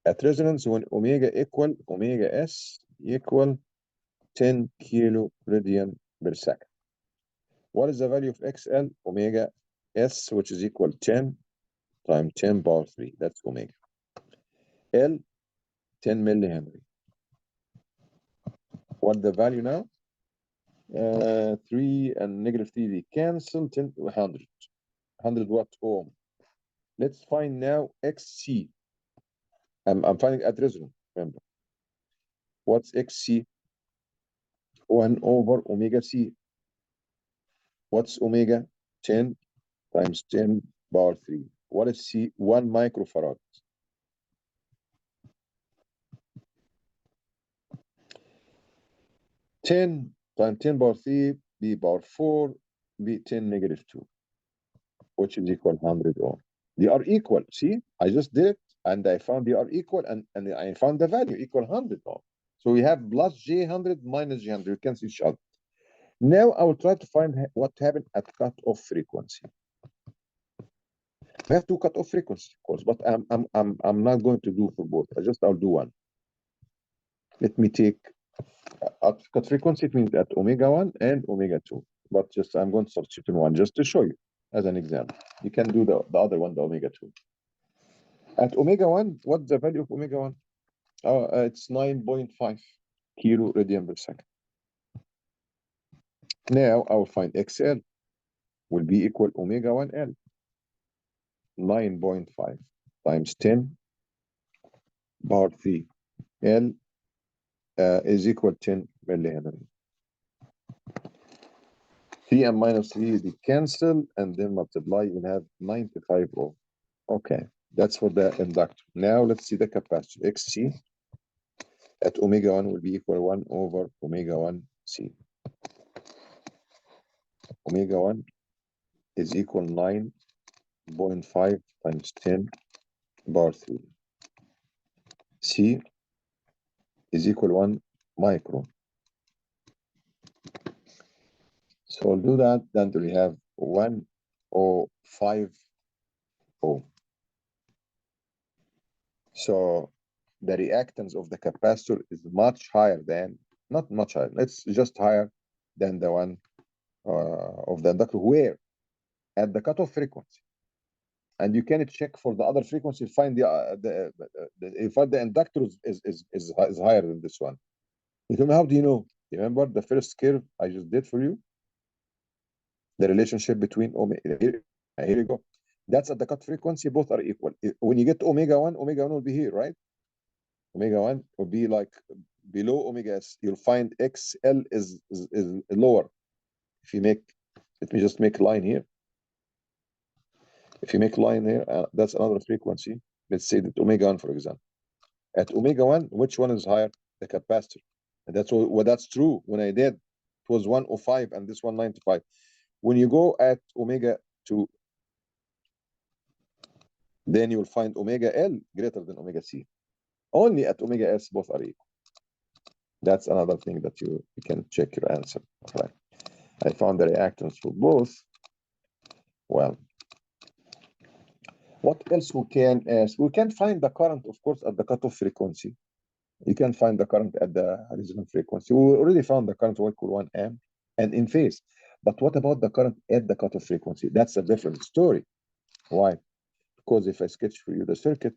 Speaker 1: At resonance, when omega equal omega S equal 10 kilo radian per second. What is the value of XL? Omega S, which is equal 10 times 10 power 3. That's omega. L, 10 millihenry. What the value now? 3 and negative 3, they cancel, 10, 100. 100 watt ohm. Let's find now XC. I'm finding at resonance, remember. What's XC? 1 over omega C. What's omega? 10 times 10 power 3. What is C? 1 microfarad. 10 times 10 power 3, B power 4, B 10 negative 2, which is equal 100 ohm. They are equal. See, I just did it, and I found they are equal, and I found the value equal 100 ohm. So we have plus J100 minus J100. You cancel each other. Now I will try to find what happened at cutoff frequency. We have two cutoff frequencies, of course, but I'm not going to do for both. I'll do one. Let me take at cut frequency. It means at omega 1 and omega 2. But just I'm going to substitute in one just to show you as an example. You can do the other one, the omega 2. At omega 1, what's the value of omega 1? It's 9.5 kilo radian per second. Now I will find XL will be equal omega 1 L. 9.5 times 10 power 3 L is equal 10 millihenry. 3 and minus 3 they cancel and then multiply, you have 95 ohm. Okay, that's for the inductor. Now let's see the capacitor. XC at omega 1 will be equal 1 over omega 1 C. Omega 1 is equal 9.5 times 10 power 3. C is equal 1 micro. So we'll do that, then we have 105 ohm. So the reactance of the capacitor is much higher than, not much higher, it's just higher than the one of the inductor, where at the cutoff frequency. And you can check for the other frequency, find the inductor is higher than this one. You tell me, how do you know? Remember the first curve I just did for you? The relationship between omega, here you go. That's at the cut frequency, both are equal. When you get to omega 1 will be here, right? Omega 1 will be like below omega S. You'll find XL is lower. If you make Let me just make a line here. If you make a line here, that's another frequency. Let's say that omega 1, for example. At omega 1, which one is higher? The capacitor. And that's true. When I did, it was 105 and this 195. When you go at omega 2, then you will find omega L greater than omega C. Only at omega S both are equal. That's another thing that you can check your answer. Right. I found the reactance for both. Well, what else we can ask? We can find the current, of course, at the cutoff frequency. You can find the current at the resonant frequency. We already found the current will equal 1 amp and in phase. But what about the current at the cutoff frequency? That's a different story. Why? Because if I sketch for you the circuit,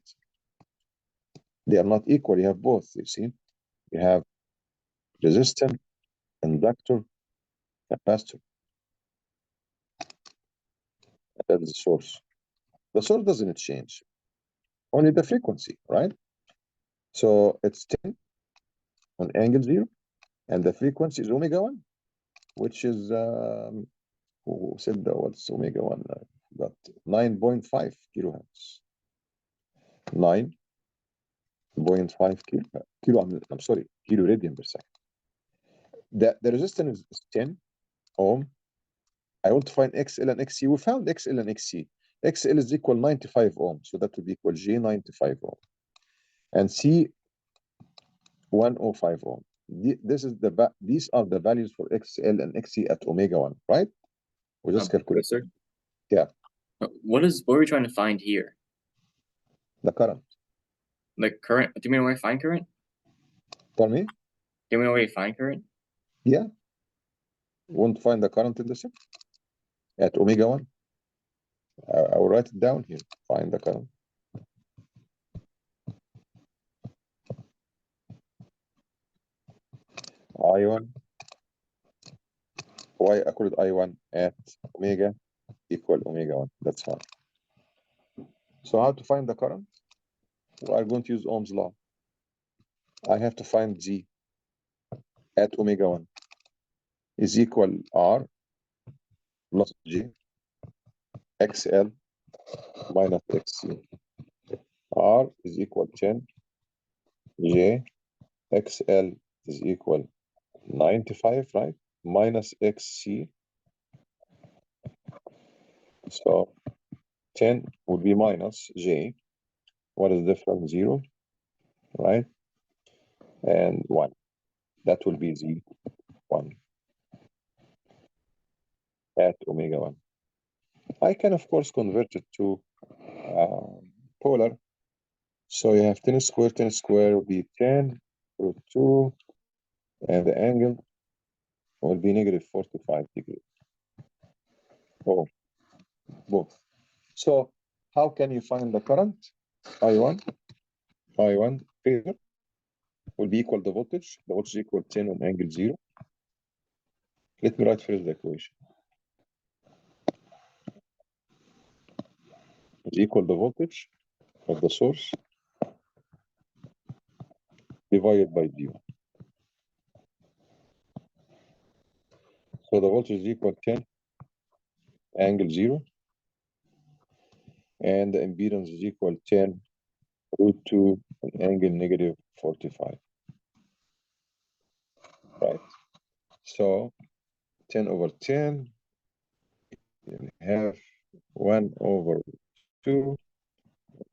Speaker 1: they are not equal. You have both, you see. You have resistor, inductor, capacitor. That is the source. The source doesn't change, only the frequency, right? So it's 10 on angle 0, and the frequency is omega 1, which is, who said that? What's omega 1? Got 9.5 kilohertz. 9.5 I'm sorry, kilo radian per second. The resistance is 10 ohm. I want to find XL and XC. We found XL and XC. XL is equal 95 ohm, so that would equal J 95 ohm. And C 105 ohm. These are the values for XL and XC at omega 1, right? We just calculate.
Speaker 2: Sir?
Speaker 1: Yeah.
Speaker 2: What are we trying to find here?
Speaker 1: The current.
Speaker 2: The current? Do you mean where I find current?
Speaker 1: Pardon me?
Speaker 2: Do you mean where you find current?
Speaker 1: Yeah. We want to find the current in the circuit at omega 1. I will write it down here. Find the current. I1. Why I call it I1 at omega equal omega 1. That's fine. So how to find the current? We are going to use Ohm's law. I have to find G at omega 1 is equal R plus G XL minus XC. R is equal 10. J XL is equal 95, right? Minus XC. So 10 would be minus J. What is different? 0, right? And 1. That will be Z1 at omega 1. I can, of course, convert it to polar. So you have 10 squared will be 10 root 2, and the angle will be negative 45 degrees. Oh, both. So how can you find the current? I1 phasor will be equal to voltage. The voltage equal 10 on angle 0. Let me write first the equation. Is equal to voltage of the source divided by D1. So the voltage is equal 10 angle 0, and the impedance is equal 10 root 2 angle negative 45. Right? So 10 over 10, you have 1 over 2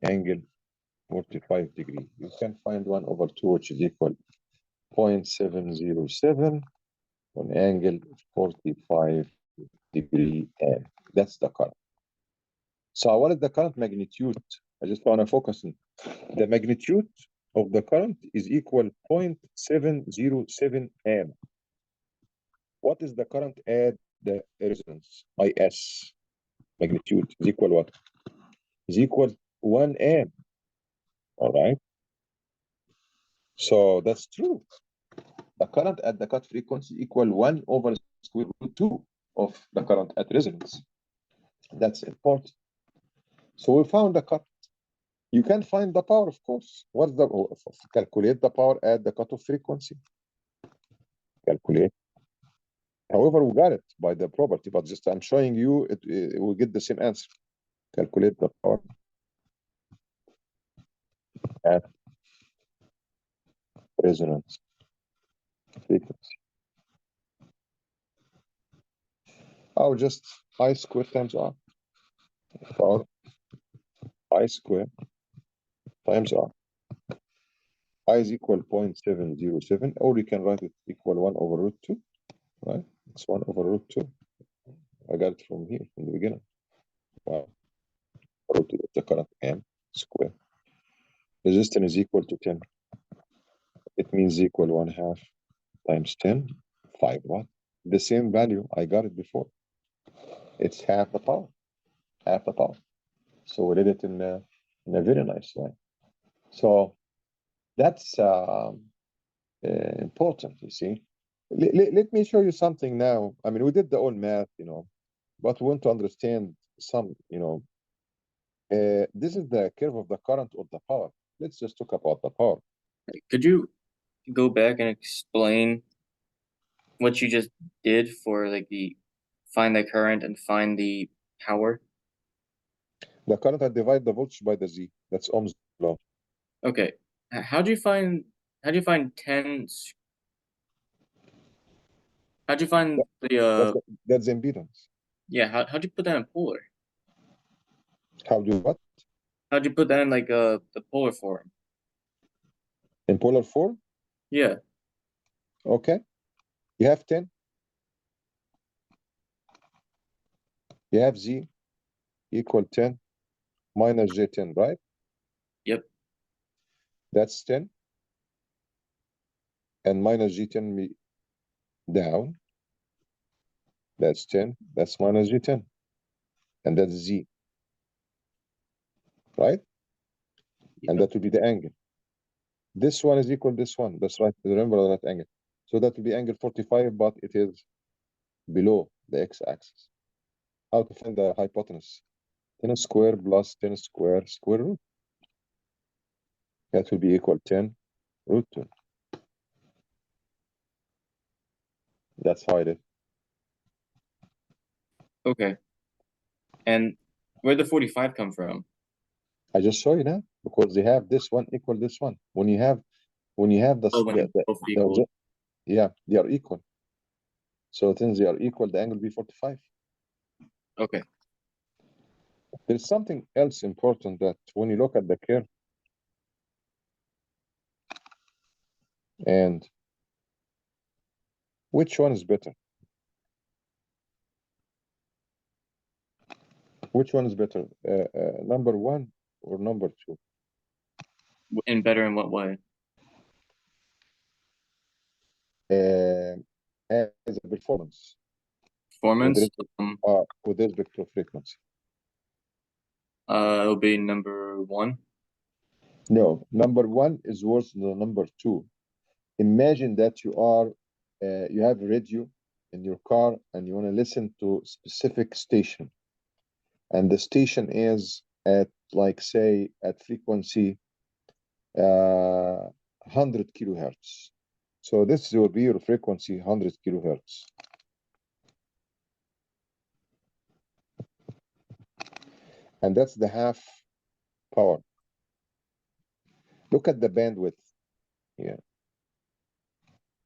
Speaker 1: angle 45 degree. You can find 1 over 2, which is equal 0.707 on angle 45 degree M. That's the current. So what is the current magnitude? I just want to focus on the magnitude of the current is equal 0.707 amp. What is the current at the resonance? IS magnitude is equal what? Is equal 1 amp. All right. So that's true. The current at the cut frequency equal 1 over square root 2 of the current at resonance. That's important. So we found the cut. You can find the power, of course. What's the calculate the power at the cutoff frequency? Calculate However, we got it by the property, but just I'm showing you it will get the same answer. Calculate the power at resonance frequency. Oh, just I square times R. Power I square times R. I is equal 0.707, or you can write it equal 1 over root 2, right? It's 1 over root 2. I got it from here, from the beginning. Wow. Root 2 of the current M square. Resistance is equal to 10. It means equal 1/2 times 10, 5 watt. The same value, I got it before. It's half the power, half the power. So we did it in a very nice way. So that's important, you see. Let me show you something now. I mean, we did the old math, but we want to understand some, this is the curve of the current or the power. Let's just talk about the power.
Speaker 2: Could you go back and explain what you just did for like the find the current and find the power?
Speaker 1: The current, I divide the voltage by the Z. That's Ohm's law.
Speaker 2: Okay. How'd you find 10? How'd you find the
Speaker 1: That's the impedance.
Speaker 2: yeah, how'd you put that in polar?
Speaker 1: How do you what?
Speaker 2: How'd you put that in like the polar form?
Speaker 1: In polar form?
Speaker 2: Yeah.
Speaker 1: Okay. You have 10. You have Z equal 10 minus J10, right?
Speaker 2: Yep.
Speaker 1: That's 10. And minus G10 down. That's 10. That's minus G10. And that's Z. Right?
Speaker 2: Yep.
Speaker 1: And that will be the angle. This one is equal to this one. That's right. Remember that angle. So that will be angle 45, but it is below the x-axis. How to find the hypotenuse? 10 square plus 10 square square root. That will be equal 10 root 2. That's how I did.
Speaker 2: Okay. And where'd the 45 come from?
Speaker 1: I just show you now because they have this one equal this one. When you have the
Speaker 2: Both equal.
Speaker 1: yeah, they are equal. So since they are equal, the angle will be 45.
Speaker 2: Okay.
Speaker 1: There's something else important that when you look at the curve and which one is better? Which one is better? Number 1 or number 2?
Speaker 2: And better in what way?
Speaker 1: As a performance
Speaker 2: Performance?
Speaker 1: with respect to frequency.
Speaker 2: It'll be number 1.
Speaker 1: No, number 1 is worse than number 2. Imagine that you have a radio in your car and you want to listen to specific station, and the station is at, like, say, at frequency 100 kilohertz. So this will be your frequency, 100 kilohertz. And that's the half power. Look at the bandwidth here.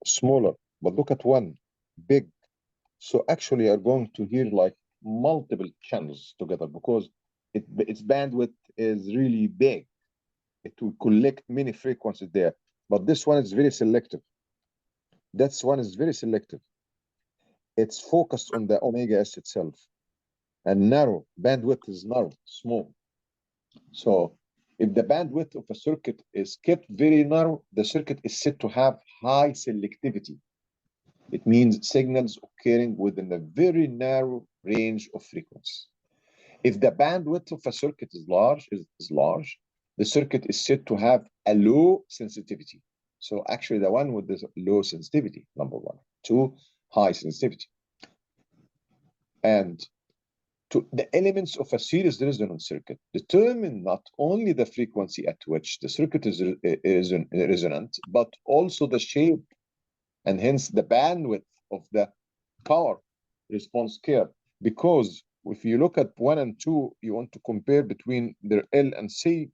Speaker 1: Smaller, but look at one, big. So actually you're going to hear like multiple channels together because its bandwidth is really big. It will collect many frequencies there. But this one is very selective. That one is very selective. It's focused on the omega s itself. And narrow, bandwidth is narrow, small. So if the bandwidth of a circuit is kept very narrow, the circuit is said to have high selectivity. It means signals occurring within a very narrow range of frequencies. If the bandwidth of a circuit is large, the circuit is said to have a low sensitivity. So actually the one with the low sensitivity, number 1. 2, high sensitivity. And the elements of a series resonance circuit determine not only the frequency at which the circuit is resonant, but also the shape and hence the bandwidth of the power response curve, because if you look at 1 and 2, you want to compare between their L and C,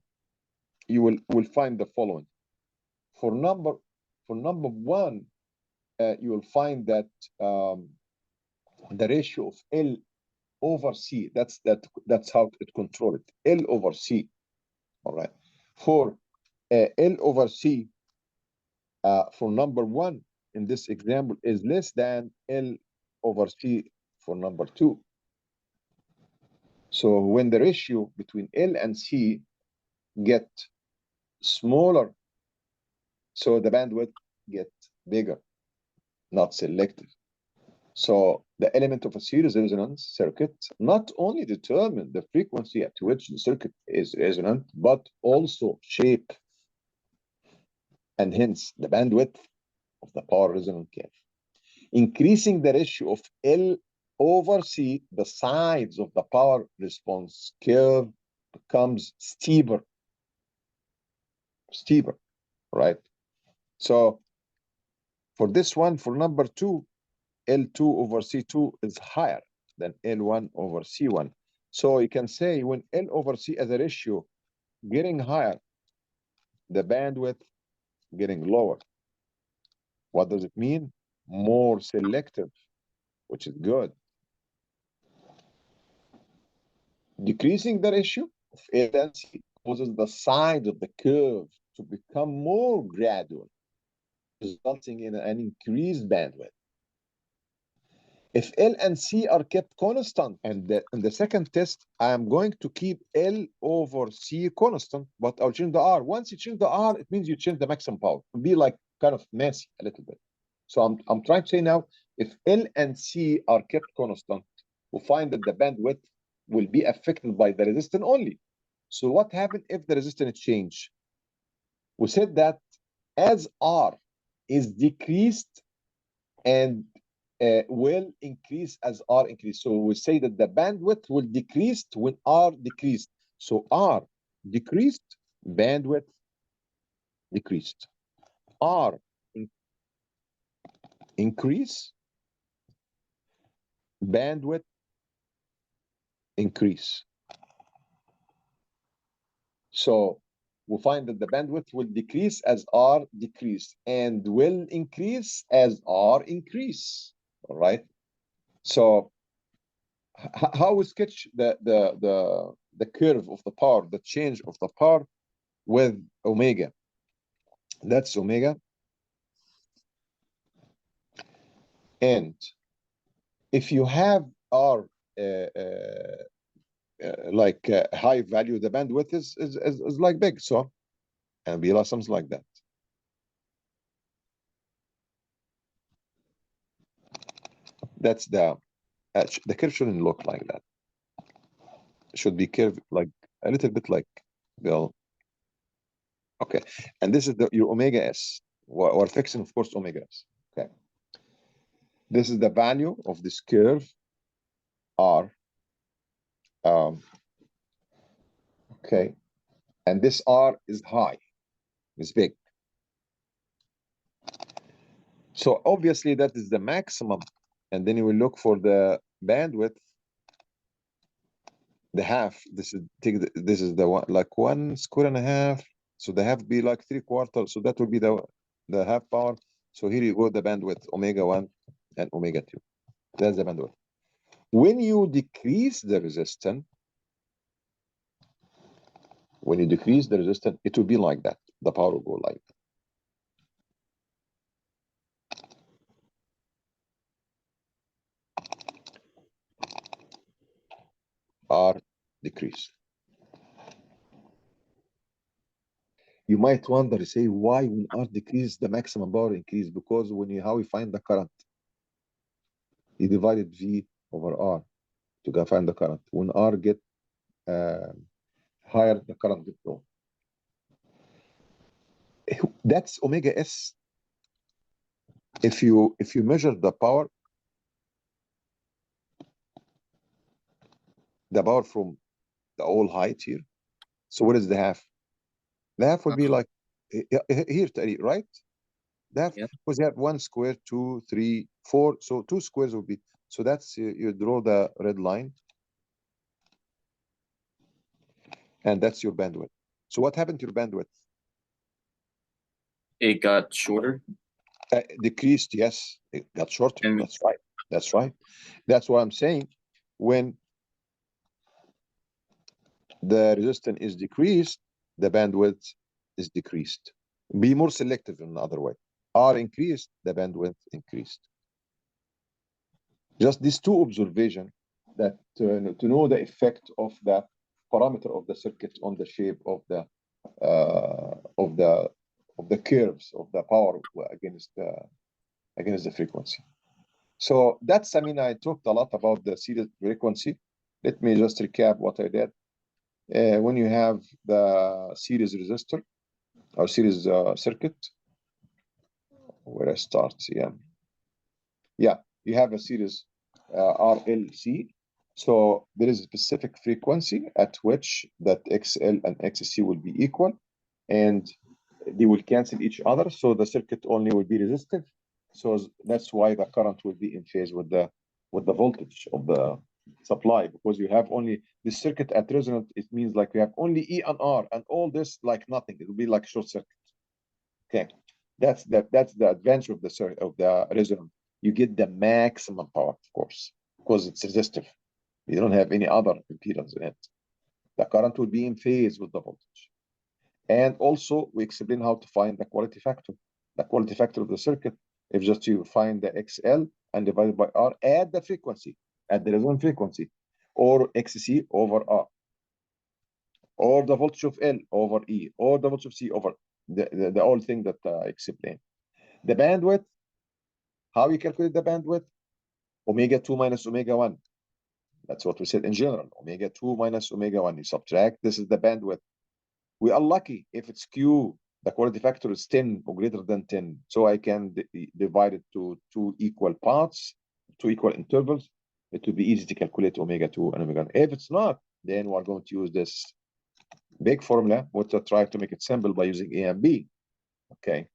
Speaker 1: you will find the following. For number 1, you will find that the ratio of L over C, that's how it controls it. L over C. All right. For L over C, for number 1 in this example is less than L over C for number 2. So when the ratio between L and C get smaller, so the bandwidth get bigger, not selective. So the element of a series resonance circuit not only determine the frequency at which the circuit is resonant, but also shape and hence the bandwidth of the power resonant curve. Increasing the ratio of L over C, the sides of the power response curve becomes steeper, right? So for this one, for number 2, L2 over C2 is higher than L1 over C1. So you can say when L over C as a ratio getting higher, the bandwidth getting lower. What does it mean? More selective, which is good. Decreasing the ratio of L and C causes the side of the curve to become more gradual, resulting in an increased bandwidth. If L and C are kept constant, and in the second test, I am going to keep L over C constant, but I'll change the R. Once you change the R, it means you change the maximum power. It'll be like kind of messy a little bit. So I'm trying to say now, if L and C are kept constant, we'll find that the bandwidth will be affected by the resistance only. So what happens if the resistance change? We said that as R is decreased and will increase as R increase. So we say that the bandwidth will decrease when R decreased. So R decreased, bandwidth decreased. R increase, bandwidth increase. So we'll find that the bandwidth will decrease as R decrease and will increase as R increase. All right. So how we sketch the curve of the power, the change of the power with omega. That's omega. And if you have R like high value, the bandwidth is like big, so and be like something like that. That's the curve shouldn't look like that. It should be curved like a little bit like, well, okay. And this is your omega s. We're fixing, of course, omega s. Okay. This is the value of this curve R. Okay. And this R is high, is big. So obviously that is the maximum. And then you will look for the bandwidth, the half. This is the one, like 1 square and a half. So the half be like 3/4. So that will be the half power. So here you go, the bandwidth, omega 1 and omega 2. That's the bandwidth. When you decrease the resistance, it will be like that. The power will go like that. R decrease. You might wonder, say, why when R decrease, the maximum power increase? Because how we find the current, you divided V over R to find the current. When R get higher, the current get low. That's omega S. If you measure the power from the whole height here, so what is the half? The half will be like here, right? That
Speaker 2: Yep.
Speaker 1: because you have 1 square, 2, 3, 4. So 2 squares will be. So that's you draw the red line, and that's your bandwidth. So what happened to your bandwidth?
Speaker 2: It got shorter.
Speaker 1: Decreased, yes, it got shorter.
Speaker 2: And
Speaker 1: That's right. That's right. That's what I'm saying. When the resistance is decreased, the bandwidth is decreased. Be more selective in another way. R increased, the bandwidth increased. Just these two observations that to know the effect of the parameter of the circuit on the shape of the curves of the power against the frequency. So that's, I mean, I talked a lot about the series frequency. Let me just recap what I did. When you have the series resistor or series circuit, where I start, yeah, you have a series RLC. So there is a specific frequency at which that XL and XC will be equal, and they will cancel each other. So the circuit only will be resistive. So that's why the current will be in phase with the voltage of the supply, because you have only the circuit at resonant. It means like you have only E and R, and all this like nothing. It will be like short circuit. Okay, that's the advantage of the resonant. You get the maximum power, of course, because it's resistive. You don't have any other impedance in it. The current will be in phase with the voltage. And also, we explain how to find the quality factor. The quality factor of the circuit, if just you find the XL and divide it by R, add the frequency, at the resonant frequency, or XC over R, or the voltage of L over E, or the voltage of C over the whole thing that I explained. The bandwidth, how you calculate the bandwidth? Omega 2 minus omega 1. That's what we said in general. Omega 2 minus omega 1. You subtract, this is the bandwidth. We are lucky if it's Q, the quality factor is 10 or greater than 10. So I can divide it to 2 equal parts, 2 equal intervals. It will be easy to calculate omega 2 and omega 1. If it's not, then we're going to use this big formula, which I try to make it simple by using A and B. Okay.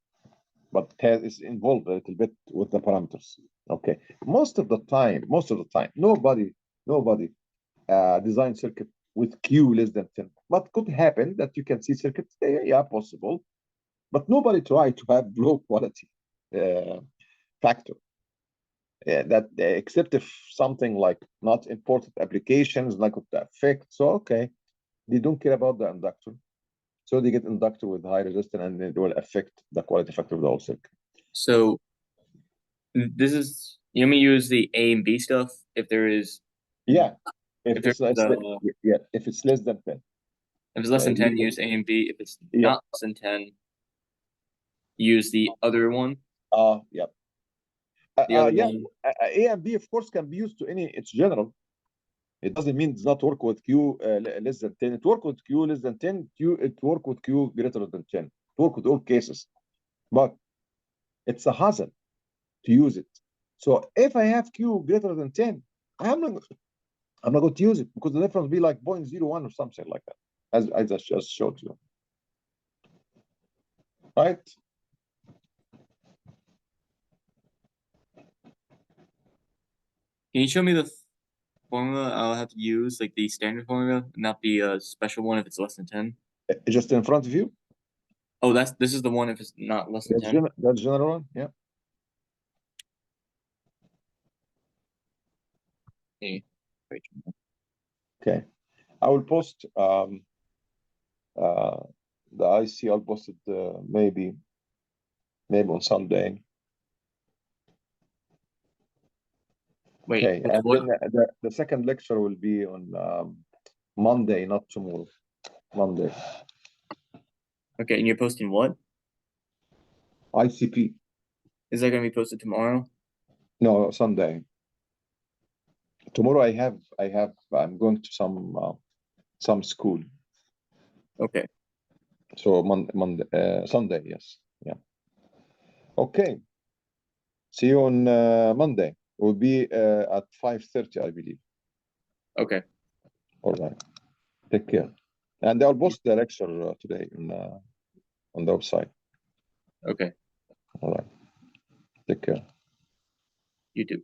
Speaker 1: But it's involved a little bit with the parameters. Okay. Most of the time, nobody design circuit with Q less than 10. But could happen that you can see circuits, yeah, possible. But nobody tried to have low quality factor. That except if something like not important applications like the effect. So okay, they don't care about the inductor. So they get inductor with high resistance, and it will affect the quality factor of the whole circuit.
Speaker 2: so this is, you let me use the A and B stuff if there is.
Speaker 1: Yeah,
Speaker 2: if it's less
Speaker 1: than 10.
Speaker 2: If it's less than 10, use A and B. If it's not less than 10, use the other one.
Speaker 1: Yep.
Speaker 2: The other
Speaker 1: yeah,
Speaker 2: one.
Speaker 1: A and B, of course, can be used to any, it's general. It doesn't mean it does not work with Q less than 10. It work with Q less than 10. It work with Q greater than 10. It work with all cases. But it's a hazard to use it. So if I have Q greater than 10, I'm not going to use it, because the difference will be like 0.01 or something like that, as I just showed you. Right?
Speaker 2: Can you show me the formula I'll have to use, like the standard formula, not the special one if it's less than 10?
Speaker 1: Just in front of you?
Speaker 2: Oh, this is the one if it's not less than 10.
Speaker 1: That's general one, yeah. Okay. I will post the IC. I'll post it maybe on Sunday.
Speaker 2: Wait,
Speaker 1: okay, and
Speaker 2: what?
Speaker 1: then the second lecture will be on Monday, not tomorrow. Monday.
Speaker 2: Okay, and you're posting what?
Speaker 1: ICP.
Speaker 2: Is that going to be posted tomorrow?
Speaker 1: No, Sunday. Tomorrow I'm going to some school.
Speaker 2: Okay.
Speaker 1: So Sunday, yes, yeah. Okay. See you on Monday. It will be at 5:30, I believe.
Speaker 2: Okay.
Speaker 1: All right. Take care. And I'll post the lecture today on the website.
Speaker 2: Okay.
Speaker 1: All right. Take care.
Speaker 2: You do.